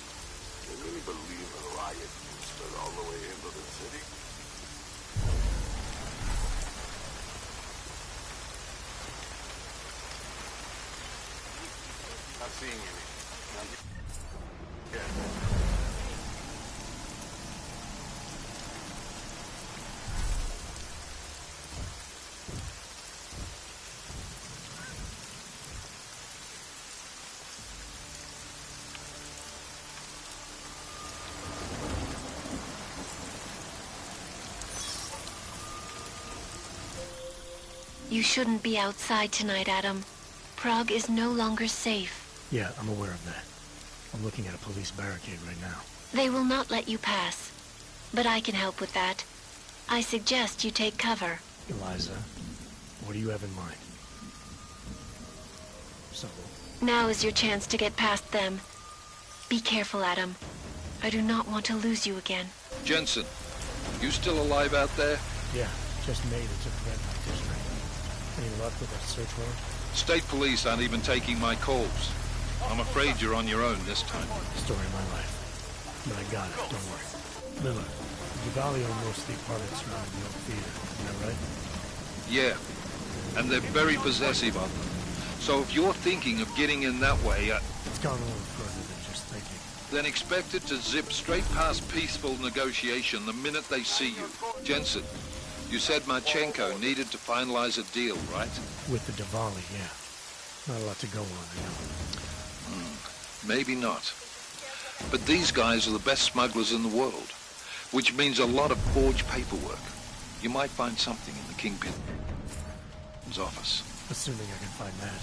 They really believe a riot can spread all the way into the city? Not seeing any. Yeah. You shouldn't be outside tonight, Adam. Prague is no longer safe. Yeah, I'm aware of that. I'm looking at a police barricade right now. They will not let you pass. But I can help with that. I suggest you take cover. Eliza, what do you have in mind? So, Now is your chance to get past them. Be careful, Adam. I do not want to lose you again. Jensen, you still alive out there? yeah, just made it to the red light district. Any luck with that search warrant? State police aren't even taking my calls. I'm afraid you're on your own this time. Story of my life. But I got it, don't worry. Lila, Vigali owned most of the apartments surrounding the old theater, isn't that right? Yeah, and they're very possessive of them. So if you're thinking of getting in that way, It's gone a little further than just thinking. then expect it to zip straight past peaceful negotiation the minute they see you. Jensen, you said Marchenko needed to finalize a deal, right? With the Diwali, yeah. Not a lot to go on, I know. Maybe not. But these guys are the best smugglers in the world, which means a lot of forged paperwork. You might find something in the Kingpin's office. Assuming I can find that.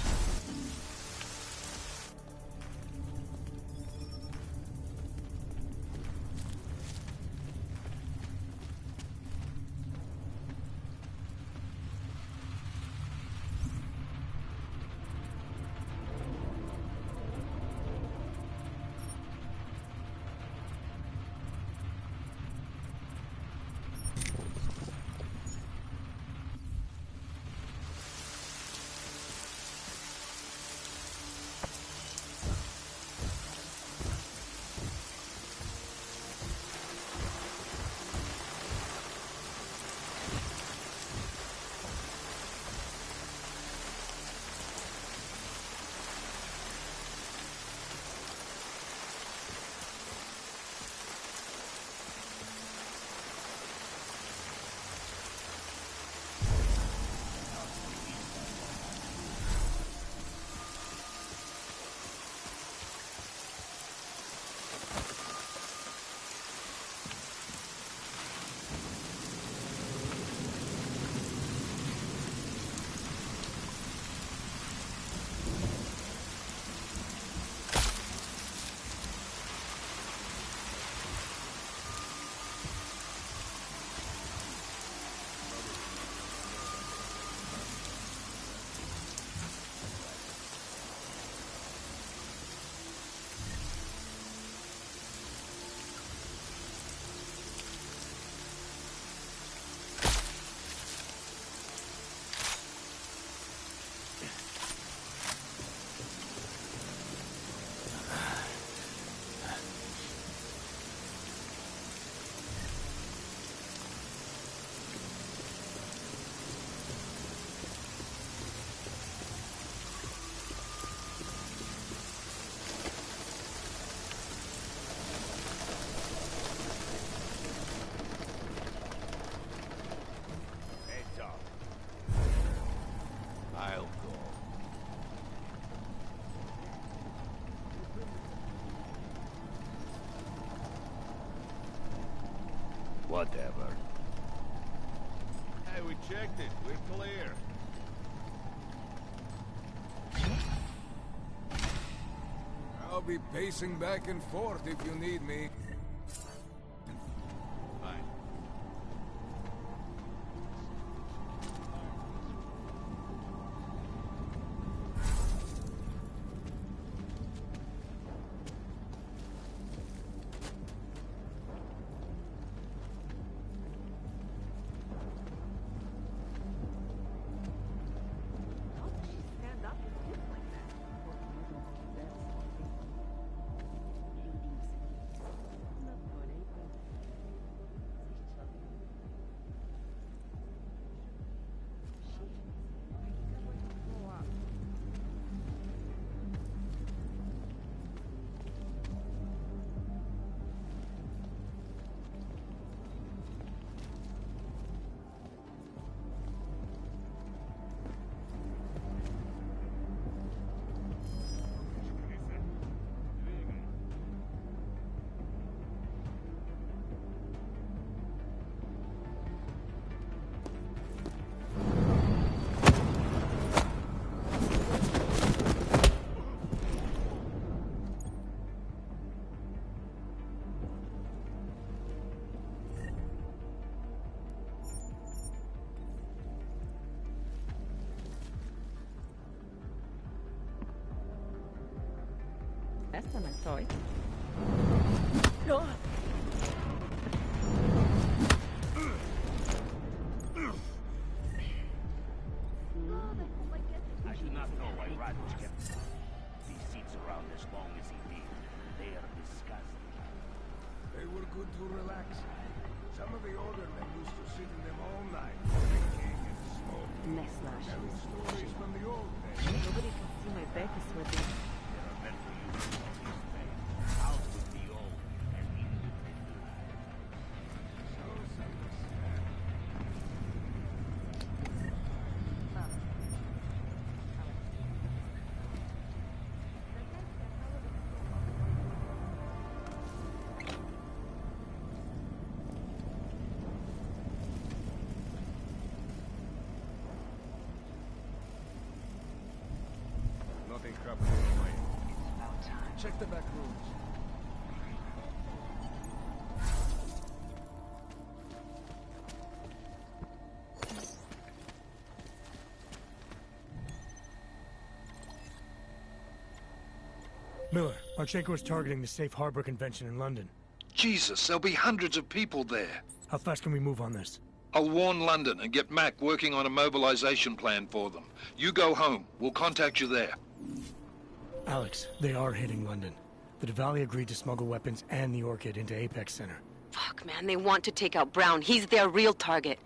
Whatever. Hey, we checked it. We're clear. I'll be pacing back and forth if you need me. Fine. Last time I saw it. No. I do not know why Rogers kept these seats around as long as he did. They are disgusting. They were good to relax. Some of the older men used to sit in them all night, drinking and smoking. Telling stories from the old days. Nobody can see my back is sweating. They are meant to use them this way. Out with the old and in with the new. So sad. Nothing happened in the way. Check the back rooms. Miller, Marchenko is targeting the Safe Harbor Convention in London. Jesus, there'll be hundreds of people there. How fast can we move on this? I'll warn London and get Mac working on a mobilization plan for them. You go home. We'll contact you there. Alex, they are hitting London. The Diwali agreed to smuggle weapons and the Orchid into Apex Center. Fuck, man, they want to take out Brown. He's their real target.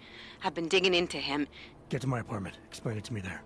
I've been digging into him. Get to my apartment. Explain it to me there.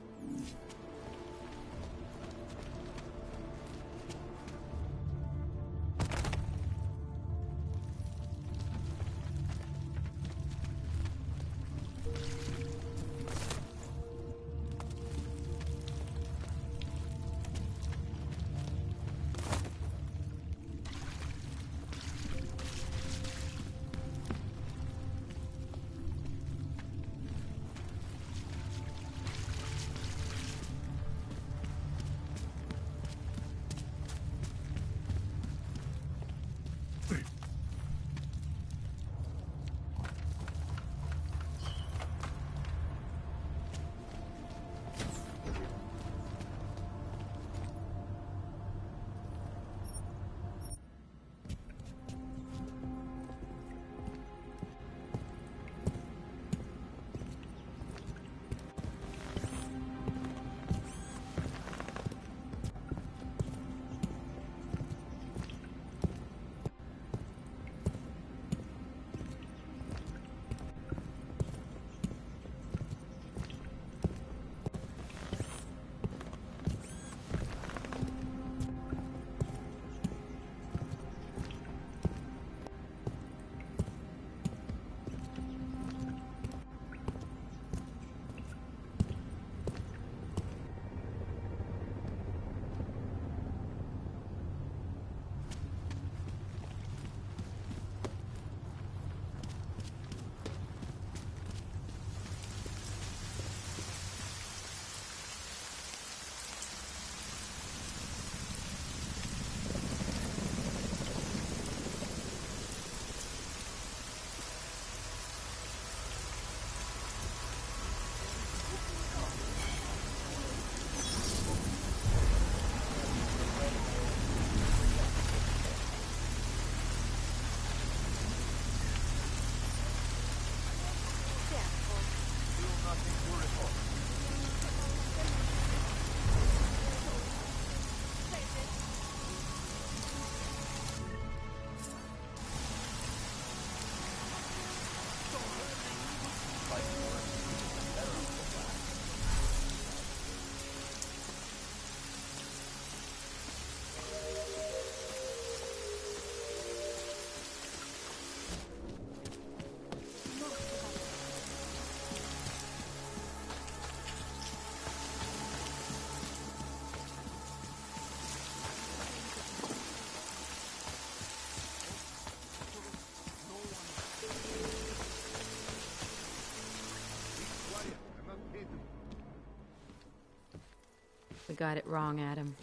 We got it wrong, Adam.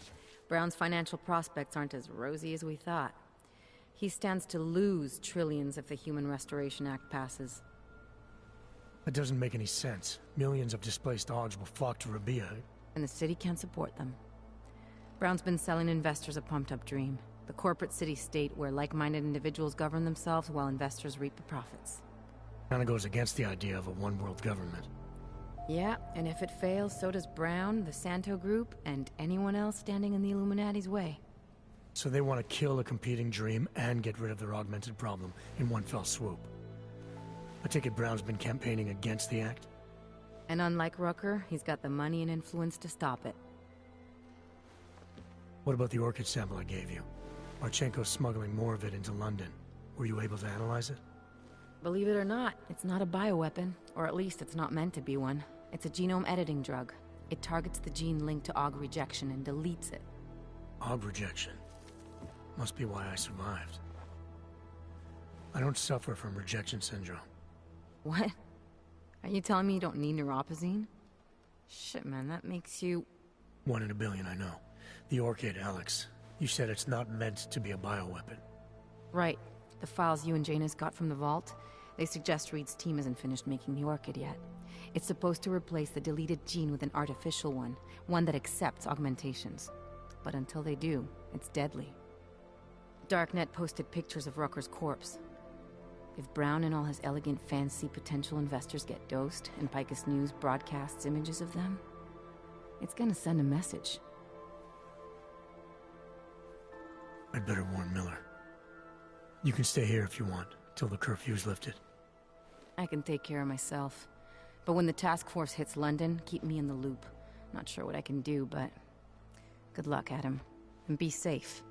Brown's financial prospects aren't as rosy as we thought. He stands to lose trillions if the Human Restoration Act passes. That doesn't make any sense. Millions of displaced dogs will flock to Rabia. And the city can't support them. Brown's been selling investors a pumped-up dream. The corporate city-state where like-minded individuals govern themselves while investors reap the profits. Kinda goes against the idea of a one-world government. Yeah, and if it fails, so does Brown, the Santo Group, and anyone else standing in the Illuminati's way. So they want to kill a competing dream and get rid of their augmented problem in one fell swoop. I take it Brown's been campaigning against the act? And unlike Rucker, he's got the money and influence to stop it. What about the orchid sample I gave you? Marchenko's smuggling more of it into London. Were you able to analyze it? Believe it or not, it's not a bioweapon, or at least it's not meant to be one. It's a genome editing drug. It targets the gene linked to AUG rejection and deletes it. AUG rejection? Must be why I survived. I don't suffer from rejection syndrome. What? Are you telling me you don't need neuropozyne? Shit, man, that makes you... 1 in a billion, I know. The orchid, Alex. You said it's not meant to be a bioweapon. Right. The files you and Janus got from the vault, they suggest Reed's team isn't finished making the orchid yet. It's supposed to replace the deleted gene with an artificial one that accepts augmentations. But until they do, it's deadly. Darknet posted pictures of Rucker's corpse. If Brown and all his elegant, fancy potential investors get dosed, and Picus News broadcasts images of them, it's gonna send a message. I'd better warn Miller. You can stay here if you want, till the curfew's lifted. I can take care of myself. But when the task force hits London, keep me in the loop. Not sure what I can do, but... good luck, Adam. And be safe.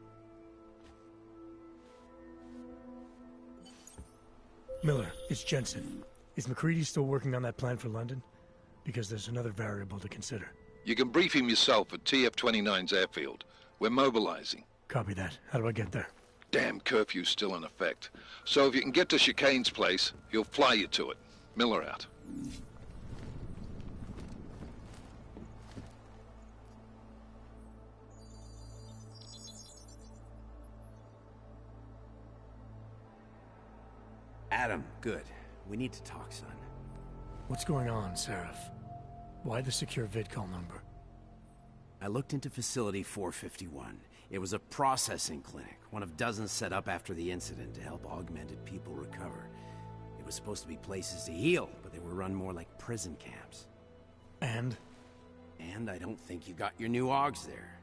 Miller, it's Jensen. Is McCready still working on that plan for London? Because there's another variable to consider. You can brief him yourself at TF-29's airfield. We're mobilizing. Copy that. How do I get there? Damn curfew's still in effect. So if you can get to Chicane's place, he'll fly you to it. Miller out. Adam, good. We need to talk, son. What's going on, Seraph? Why the secure vidcall number? I looked into Facility 451. It was a processing clinic, one of dozens set up after the incident to help augmented people recover. It was supposed to be places to heal, but they were run more like prison camps. And? And I don't think you got your new AUGs there.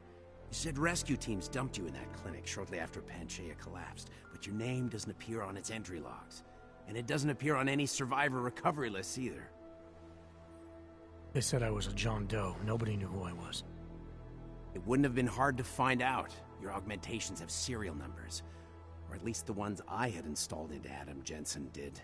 You said rescue teams dumped you in that clinic shortly after Panchaea collapsed, but your name doesn't appear on its entry logs. And it doesn't appear on any survivor recovery lists either. They said I was a John Doe. Nobody knew who I was. It wouldn't have been hard to find out. Your augmentations have serial numbers. Or at least the ones I had installed into Adam Jensen did.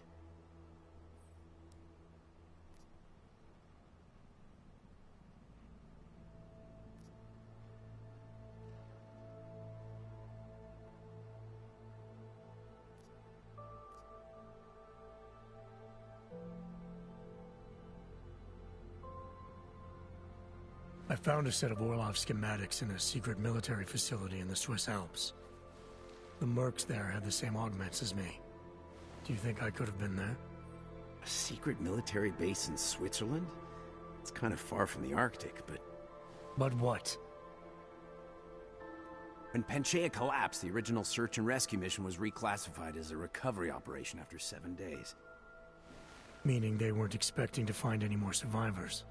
I found a set of Orlov schematics in a secret military facility in the Swiss Alps. The mercs there had the same augments as me. Do you think I could have been there? A secret military base in Switzerland? It's kind of far from the Arctic, but... But what? When Panchaea collapsed, the original search and rescue mission was reclassified as a recovery operation after 7 days. Meaning they weren't expecting to find any more survivors.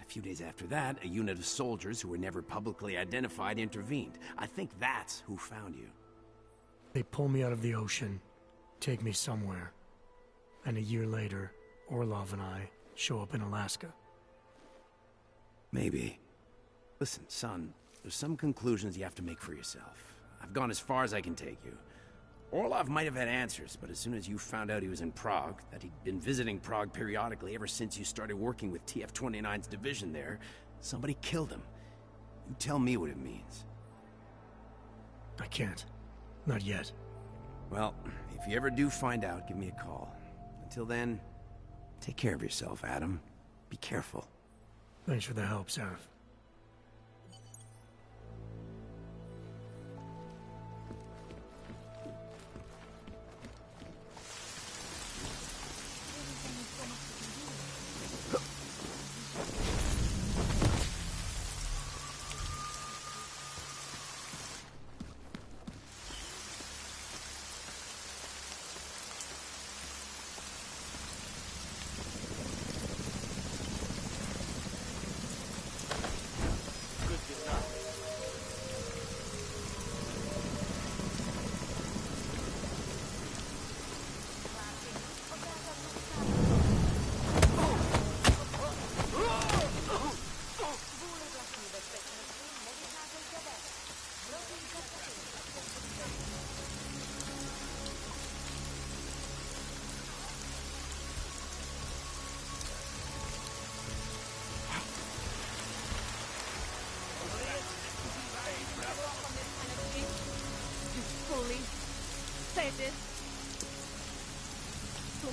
A few days after that, a unit of soldiers who were never publicly identified intervened. I think that's who found you. They pull me out of the ocean, take me somewhere, and a year later, Orlov and I show up in Alaska. Maybe. Listen, son, there's some conclusions you have to make for yourself. I've gone as far as I can take you. Orlov might have had answers, but as soon as you found out he was in Prague, that he'd been visiting Prague periodically ever since you started working with TF-29's division there, somebody killed him. You tell me what it means. I can't. Not yet. Well, if you ever do find out, give me a call. Until then, take care of yourself, Adam. Be careful. Thanks for the help, Seraph.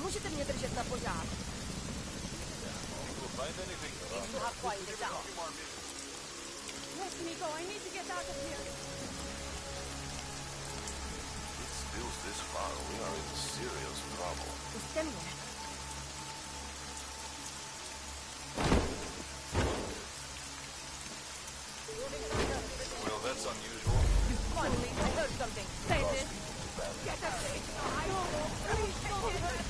Můžete mě držet na pořád. Yes, Nico, I need to get out of here. It spills this far, we are in serious trouble. Well, that's unusual. Finally, I heard something. Say this. Get that thing. Please don't get hurt.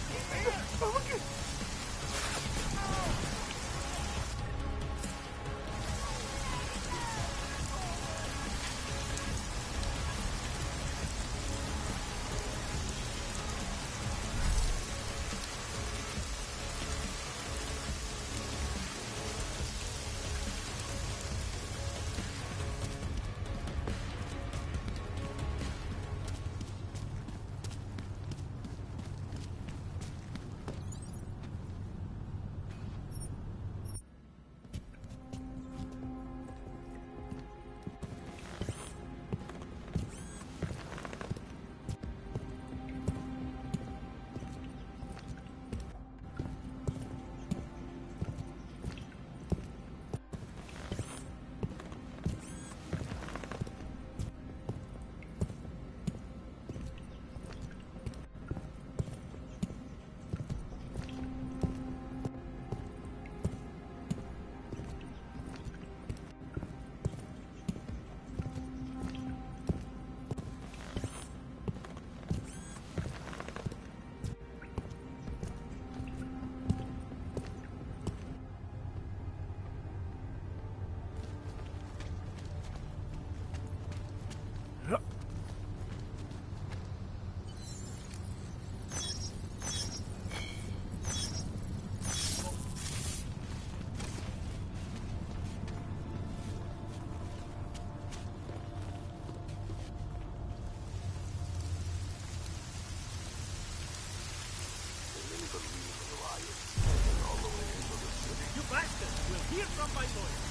You bastard! We'll hear from my lawyer.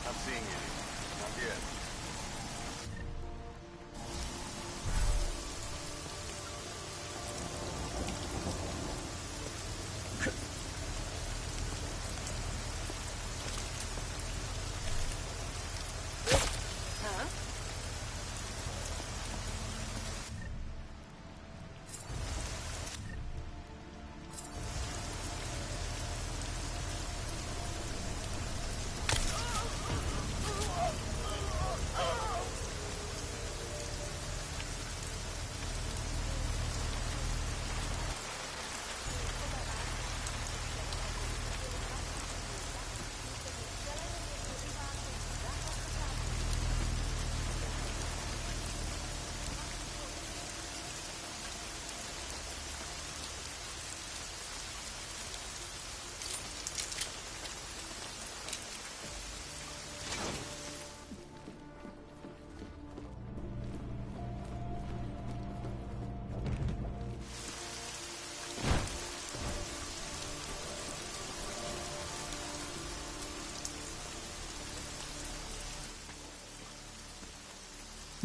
I'm seeing you. Not yet.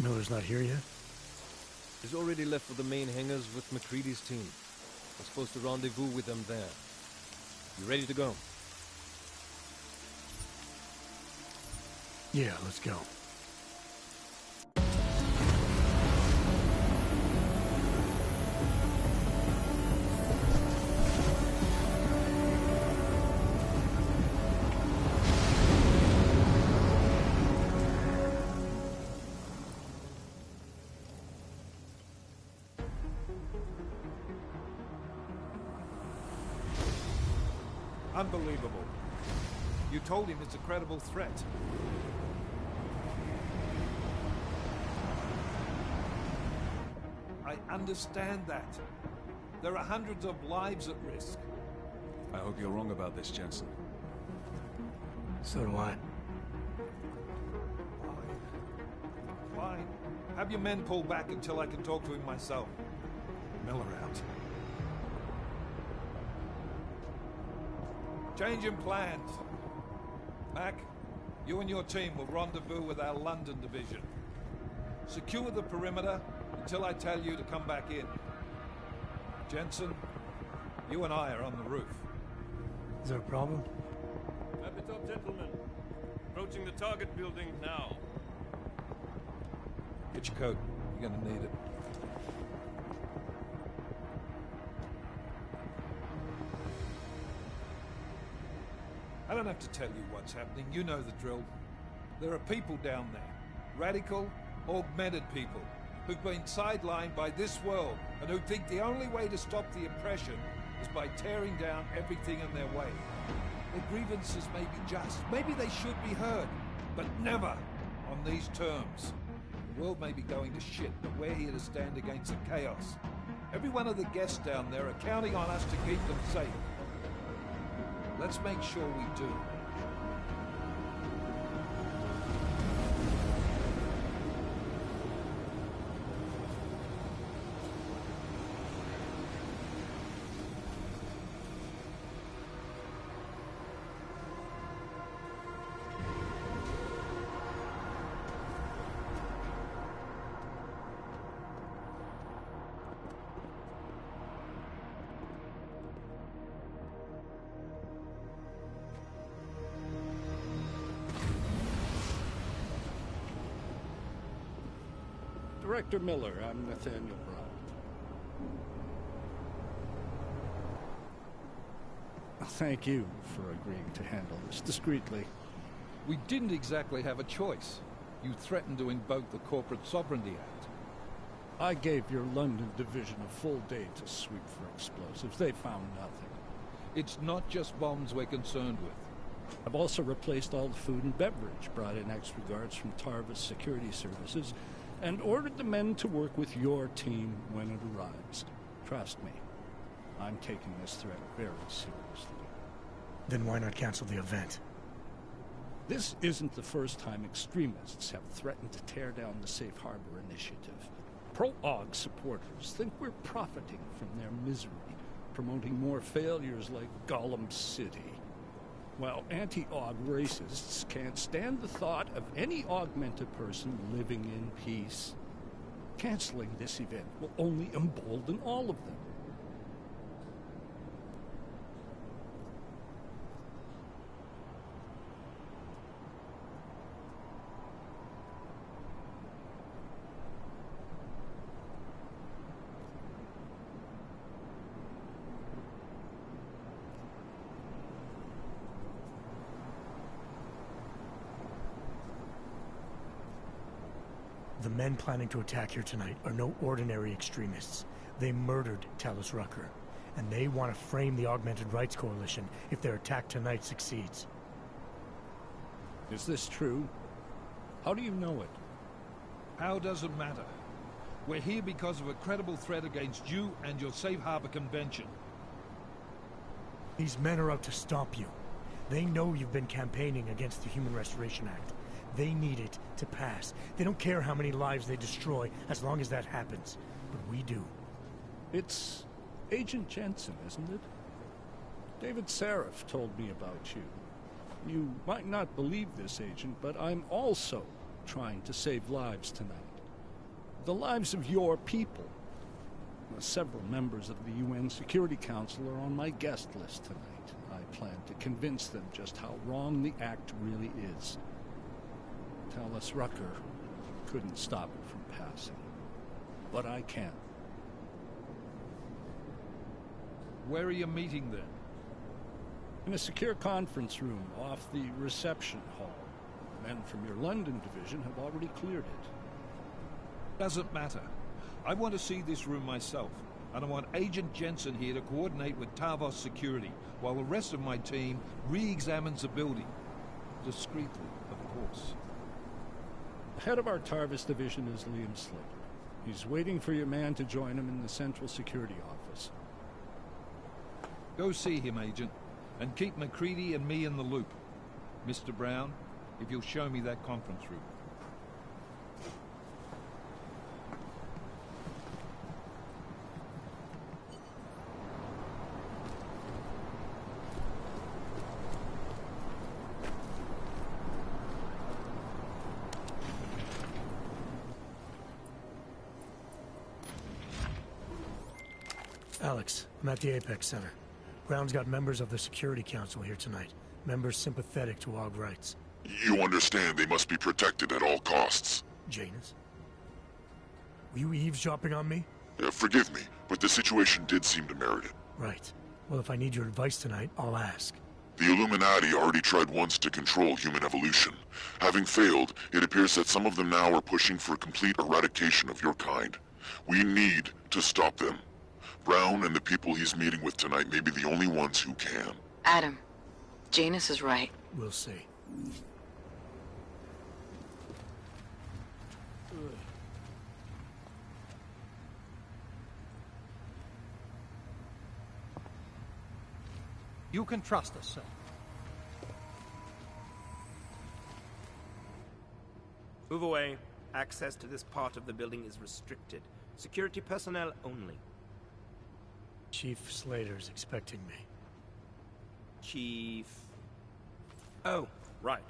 Miller's not here yet? He's already left for the main hangars with McCready's team. We're supposed to rendezvous with them there. You ready to go? Yeah, let's go. Unbelievable. You told him it's a credible threat. I understand that. There are hundreds of lives at risk. I hope you're wrong about this, Jensen. So do I. Fine. Have your men pull back until I can talk to him myself. Miller out. Change in plans. Mac, you and your team will rendezvous with our London division. Secure the perimeter until I tell you to come back in. Jensen, you and I are on the roof. Is there a problem? Wrap it up, gentlemen. Approaching the target building now. Get your coat. You're gonna need it. I don't have to tell you what's happening. You know the drill. There are people down there. Radical, augmented people who've been sidelined by this world and who think the only way to stop the oppression is by tearing down everything in their way. Their grievances may be just. Maybe they should be heard. But never on these terms. The world may be going to shit, but we're here to stand against the chaos. Every one of the guests down there are counting on us to keep them safe. Let's make sure we do. Director Miller, I'm Nathaniel Brown. Thank you for agreeing to handle this discreetly. We didn't exactly have a choice. You threatened to invoke the Corporate Sovereignty Act. I gave your London division a full day to sweep for explosives. They found nothing. It's not just bombs we're concerned with. I've also replaced all the food and beverage, brought in extra guards from Tarvis Security Services, and ordered the men to work with your team when it arrives. Trust me, I'm taking this threat very seriously. Then why not cancel the event? This isn't the first time extremists have threatened to tear down the Safe Harbor Initiative. Pro-AUG supporters think we're profiting from their misery, promoting more failures like Gollum City. While anti-AUG racists can't stand the thought of any augmented person living in peace. Canceling this event will only embolden all of them. The men planning to attack here tonight are no ordinary extremists. They murdered Talus Rucker, and they want to frame the Augmented Rights Coalition if their attack tonight succeeds. Is this true? How do you know it? How doesn't matter. We're here because of a credible threat against you and your Safe Harbor Convention. These men are out to stop you. They know you've been campaigning against the Human Restoration Act. They need it to pass. They don't care how many lives they destroy, as long as that happens. But we do. It's Agent Jensen, isn't it? David Seraph told me about you. You might not believe this, Agent, but I'm also trying to save lives tonight. The lives of your people. Several members of the UN Security Council are on my guest list tonight. I'd plan to convince them just how wrong the act really is. Tell us Rucker couldn't stop it from passing. But I can. Where are you meeting then? In a secure conference room off the reception hall. The men from your London division have already cleared it. Doesn't matter. I want to see this room myself, and I want Agent Jensen here to coordinate with Tavos security, while the rest of my team re-examines the building. Discreetly, of course. The head of our Tarvis division is Liam Slater. He's waiting for your man to join him in the central security office. Go see him, Agent, and keep MacCready and me in the loop. Mr. Brown, if you'll show me that conference room. Alex, I'm at the Apex Center. Brown's got members of the Security Council here tonight. Members sympathetic to AUG rights. You understand they must be protected at all costs. Janus? Were you eavesdropping on me? Forgive me, but the situation did seem to merit it. Right. Well, if I need your advice tonight, I'll ask. The Illuminati already tried once to control human evolution. Having failed, it appears that some of them now are pushing for complete eradication of your kind. We need to stop them. Brown and the people he's meeting with tonight may be the only ones who can. Adam, Janus is right. We'll see. You can trust us, sir. Move away. Access to this part of the building is restricted. Security personnel only. Chief Slater's expecting me. Chief... Oh, right.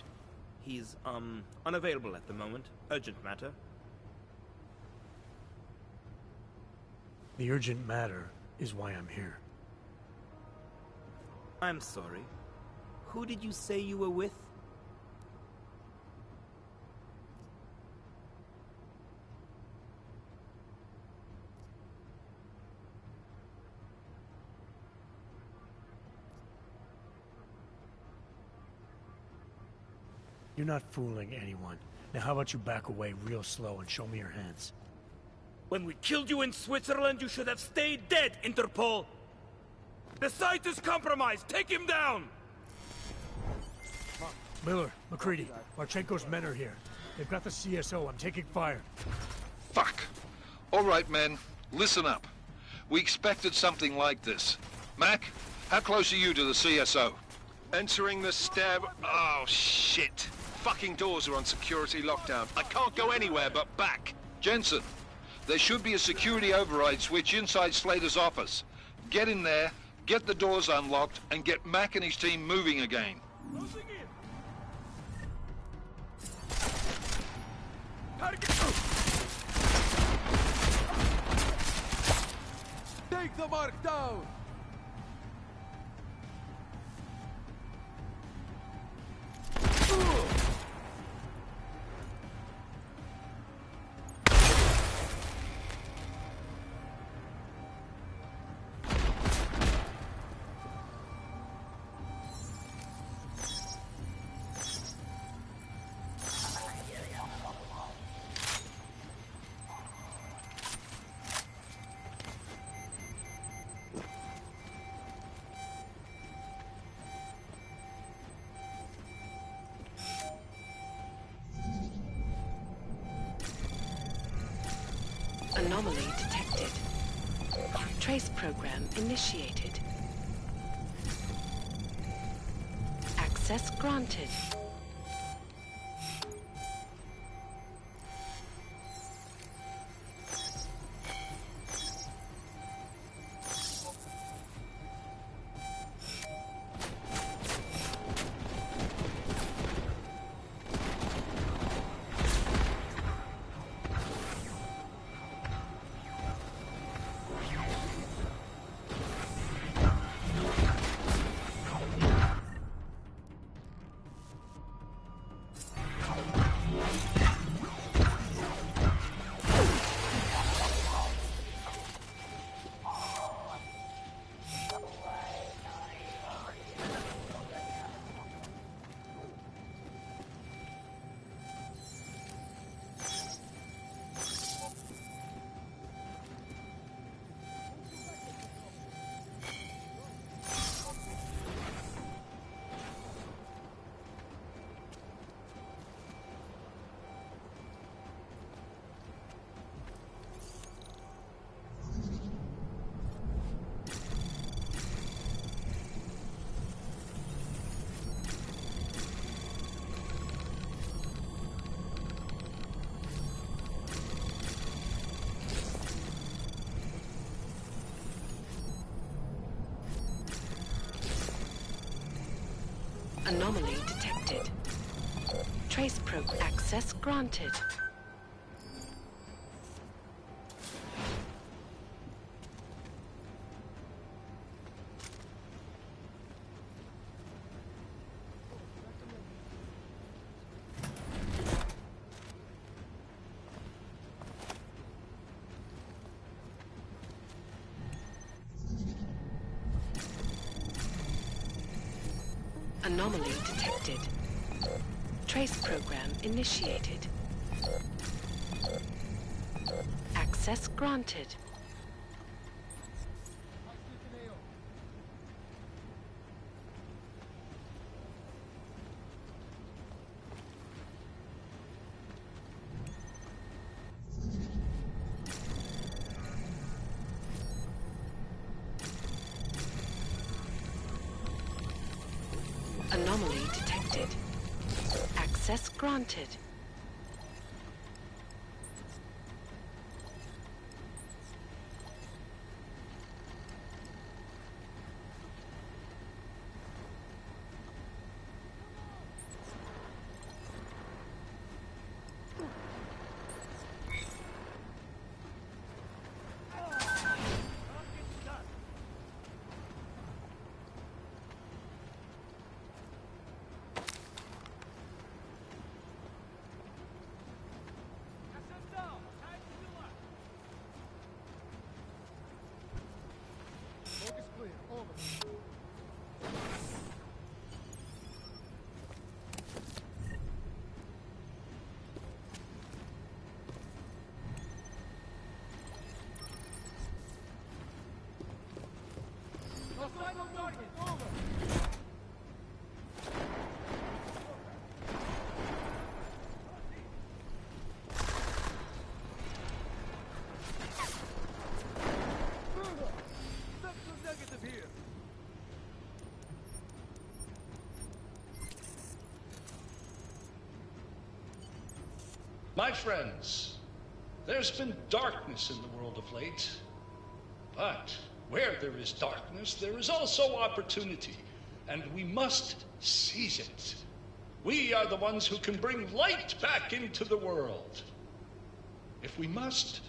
He's, unavailable at the moment. Urgent matter. The urgent matter is why I'm here. I'm sorry. Who did you say you were with? You're not fooling anyone. Now how about you back away real slow and show me your hands? When we killed you in Switzerland, you should have stayed dead, Interpol! The site is compromised! Take him down! Miller, MacCready, Marchenko's men are here. They've got the CSO. I'm taking fire. Fuck. All right, men. Listen up. We expected something like this. Mac, how close are you to the CSO? Entering the stair... Oh, shit. Fucking doors are on security lockdown. I can't go anywhere but back. Jensen, there should be a security override switch inside Slater's office. Get in there, get the doors unlocked, and get Mac and his team moving again. Take the mark down! Anomaly detected. Trace program initiated. Access granted. Anomaly detected. Trace probe access granted. Anomaly detected. Trace program initiated. Access granted. Anomaly detected. Access granted. My friends, there's been darkness in the world of late. But where there is darkness, there is also opportunity, and we must seize it. We are the ones who can bring light back into the world. If we must,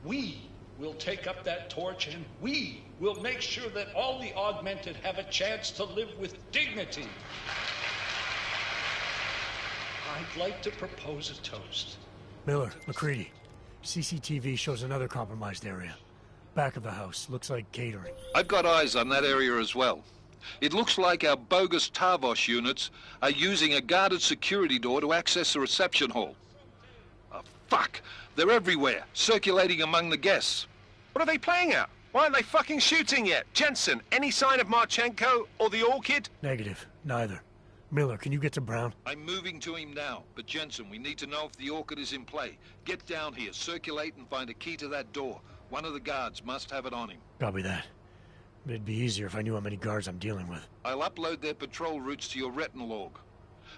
we will take up that torch, and we will make sure that all the augmented have a chance to live with dignity. I'd like to propose a toast. Miller, McCready, CCTV shows another compromised area. Back of the house, looks like catering. I've got eyes on that area as well. It looks like our bogus Tarvos units are using a guarded security door to access the reception hall. Oh, fuck! They're everywhere, circulating among the guests. What are they playing at? Why aren't they fucking shooting yet? Jensen, any sign of Marchenko or the Orchid? Negative. Neither. Miller, can you get to Brown? I'm moving to him now, but Jensen, we need to know if the Orchid is in play. Get down here, circulate and find a key to that door. One of the guards must have it on him. Copy that. It'd be easier if I knew how many guards I'm dealing with. I'll upload their patrol routes to your retinal log.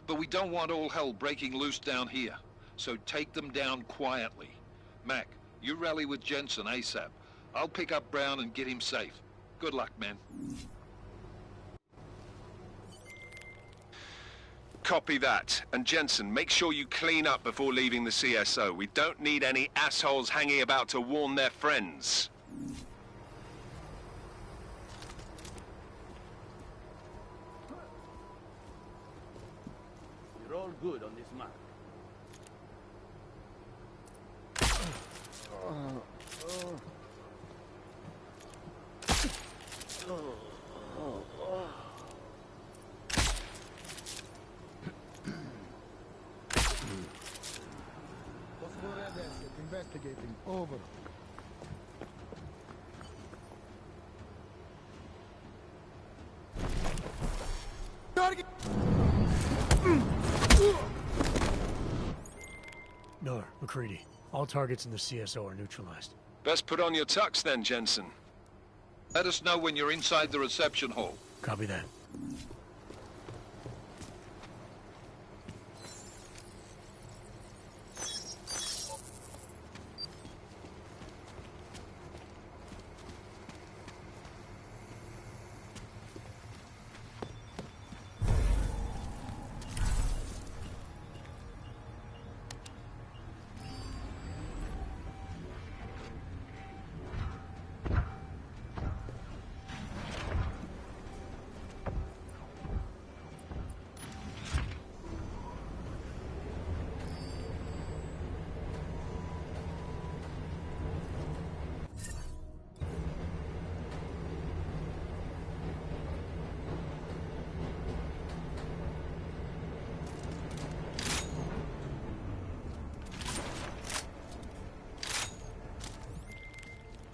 But we don't want all hell breaking loose down here. So take them down quietly. Mac, you rally with Jensen ASAP. I'll pick up Brown and get him safe. Good luck, man. Copy that. And Jensen, make sure you clean up before leaving the CSO. We don't need any assholes hanging about to warn their friends. You're all good on this map. Investigating. Over. Miller, McCready, all targets in the CSO are neutralized. Best put on your tux then, Jensen. Let us know when you're inside the reception hall. Copy that.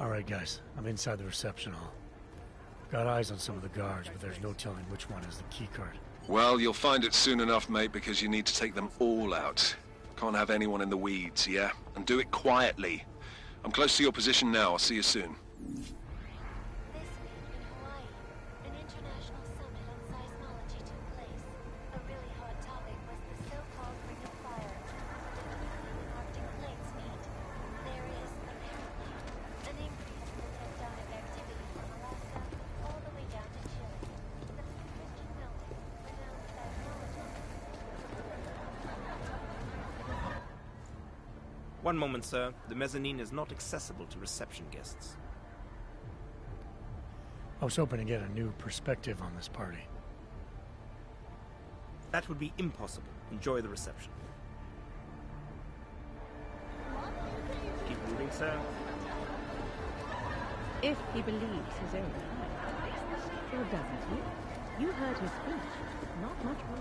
Alright, guys. I'm inside the reception hall. Got eyes on some of the guards, but there's no telling which one has the keycard. Well, you'll find it soon enough, mate, because you need to take them all out. Can't have anyone in the weeds, yeah? And do it quietly. I'm close to your position now. I'll see you soon. One moment, sir. The mezzanine is not accessible to reception guests. I was hoping to get a new perspective on this party. That would be impossible. Enjoy the reception. Keep moving, sir. If he believes his own mind, or doesn't he? You heard his speech. Not much more.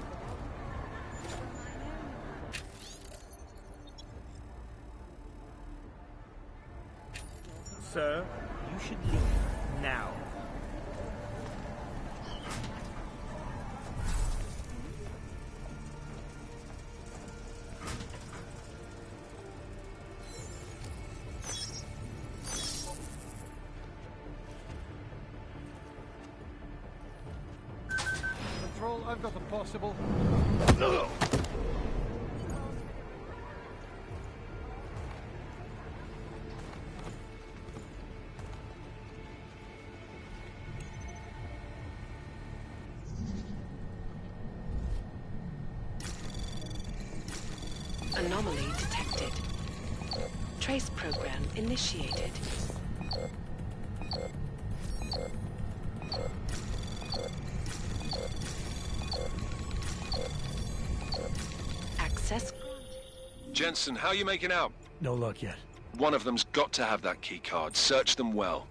Sir, you should leave now. Control, I've got a possible... Anomaly detected. Trace program initiated. Access. Jensen, how you making out? No luck yet. One of them's got to have that key card. Search them well.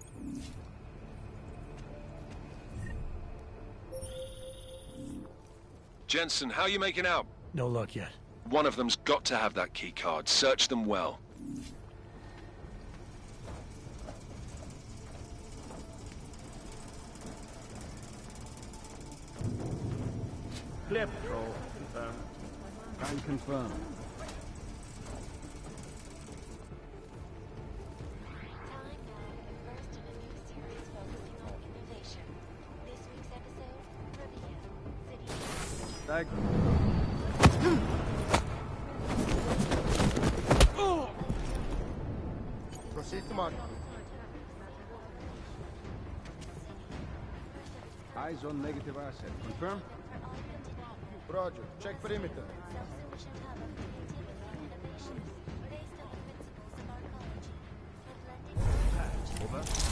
Jensen, how you making out? No luck yet. One of them's got to have that key card. Search them well. Clear patrol. Confirmed. Can confirm. Tag. Proceed to mark. Eyes on negative asset. Confirm? Roger. Check perimeter. Over.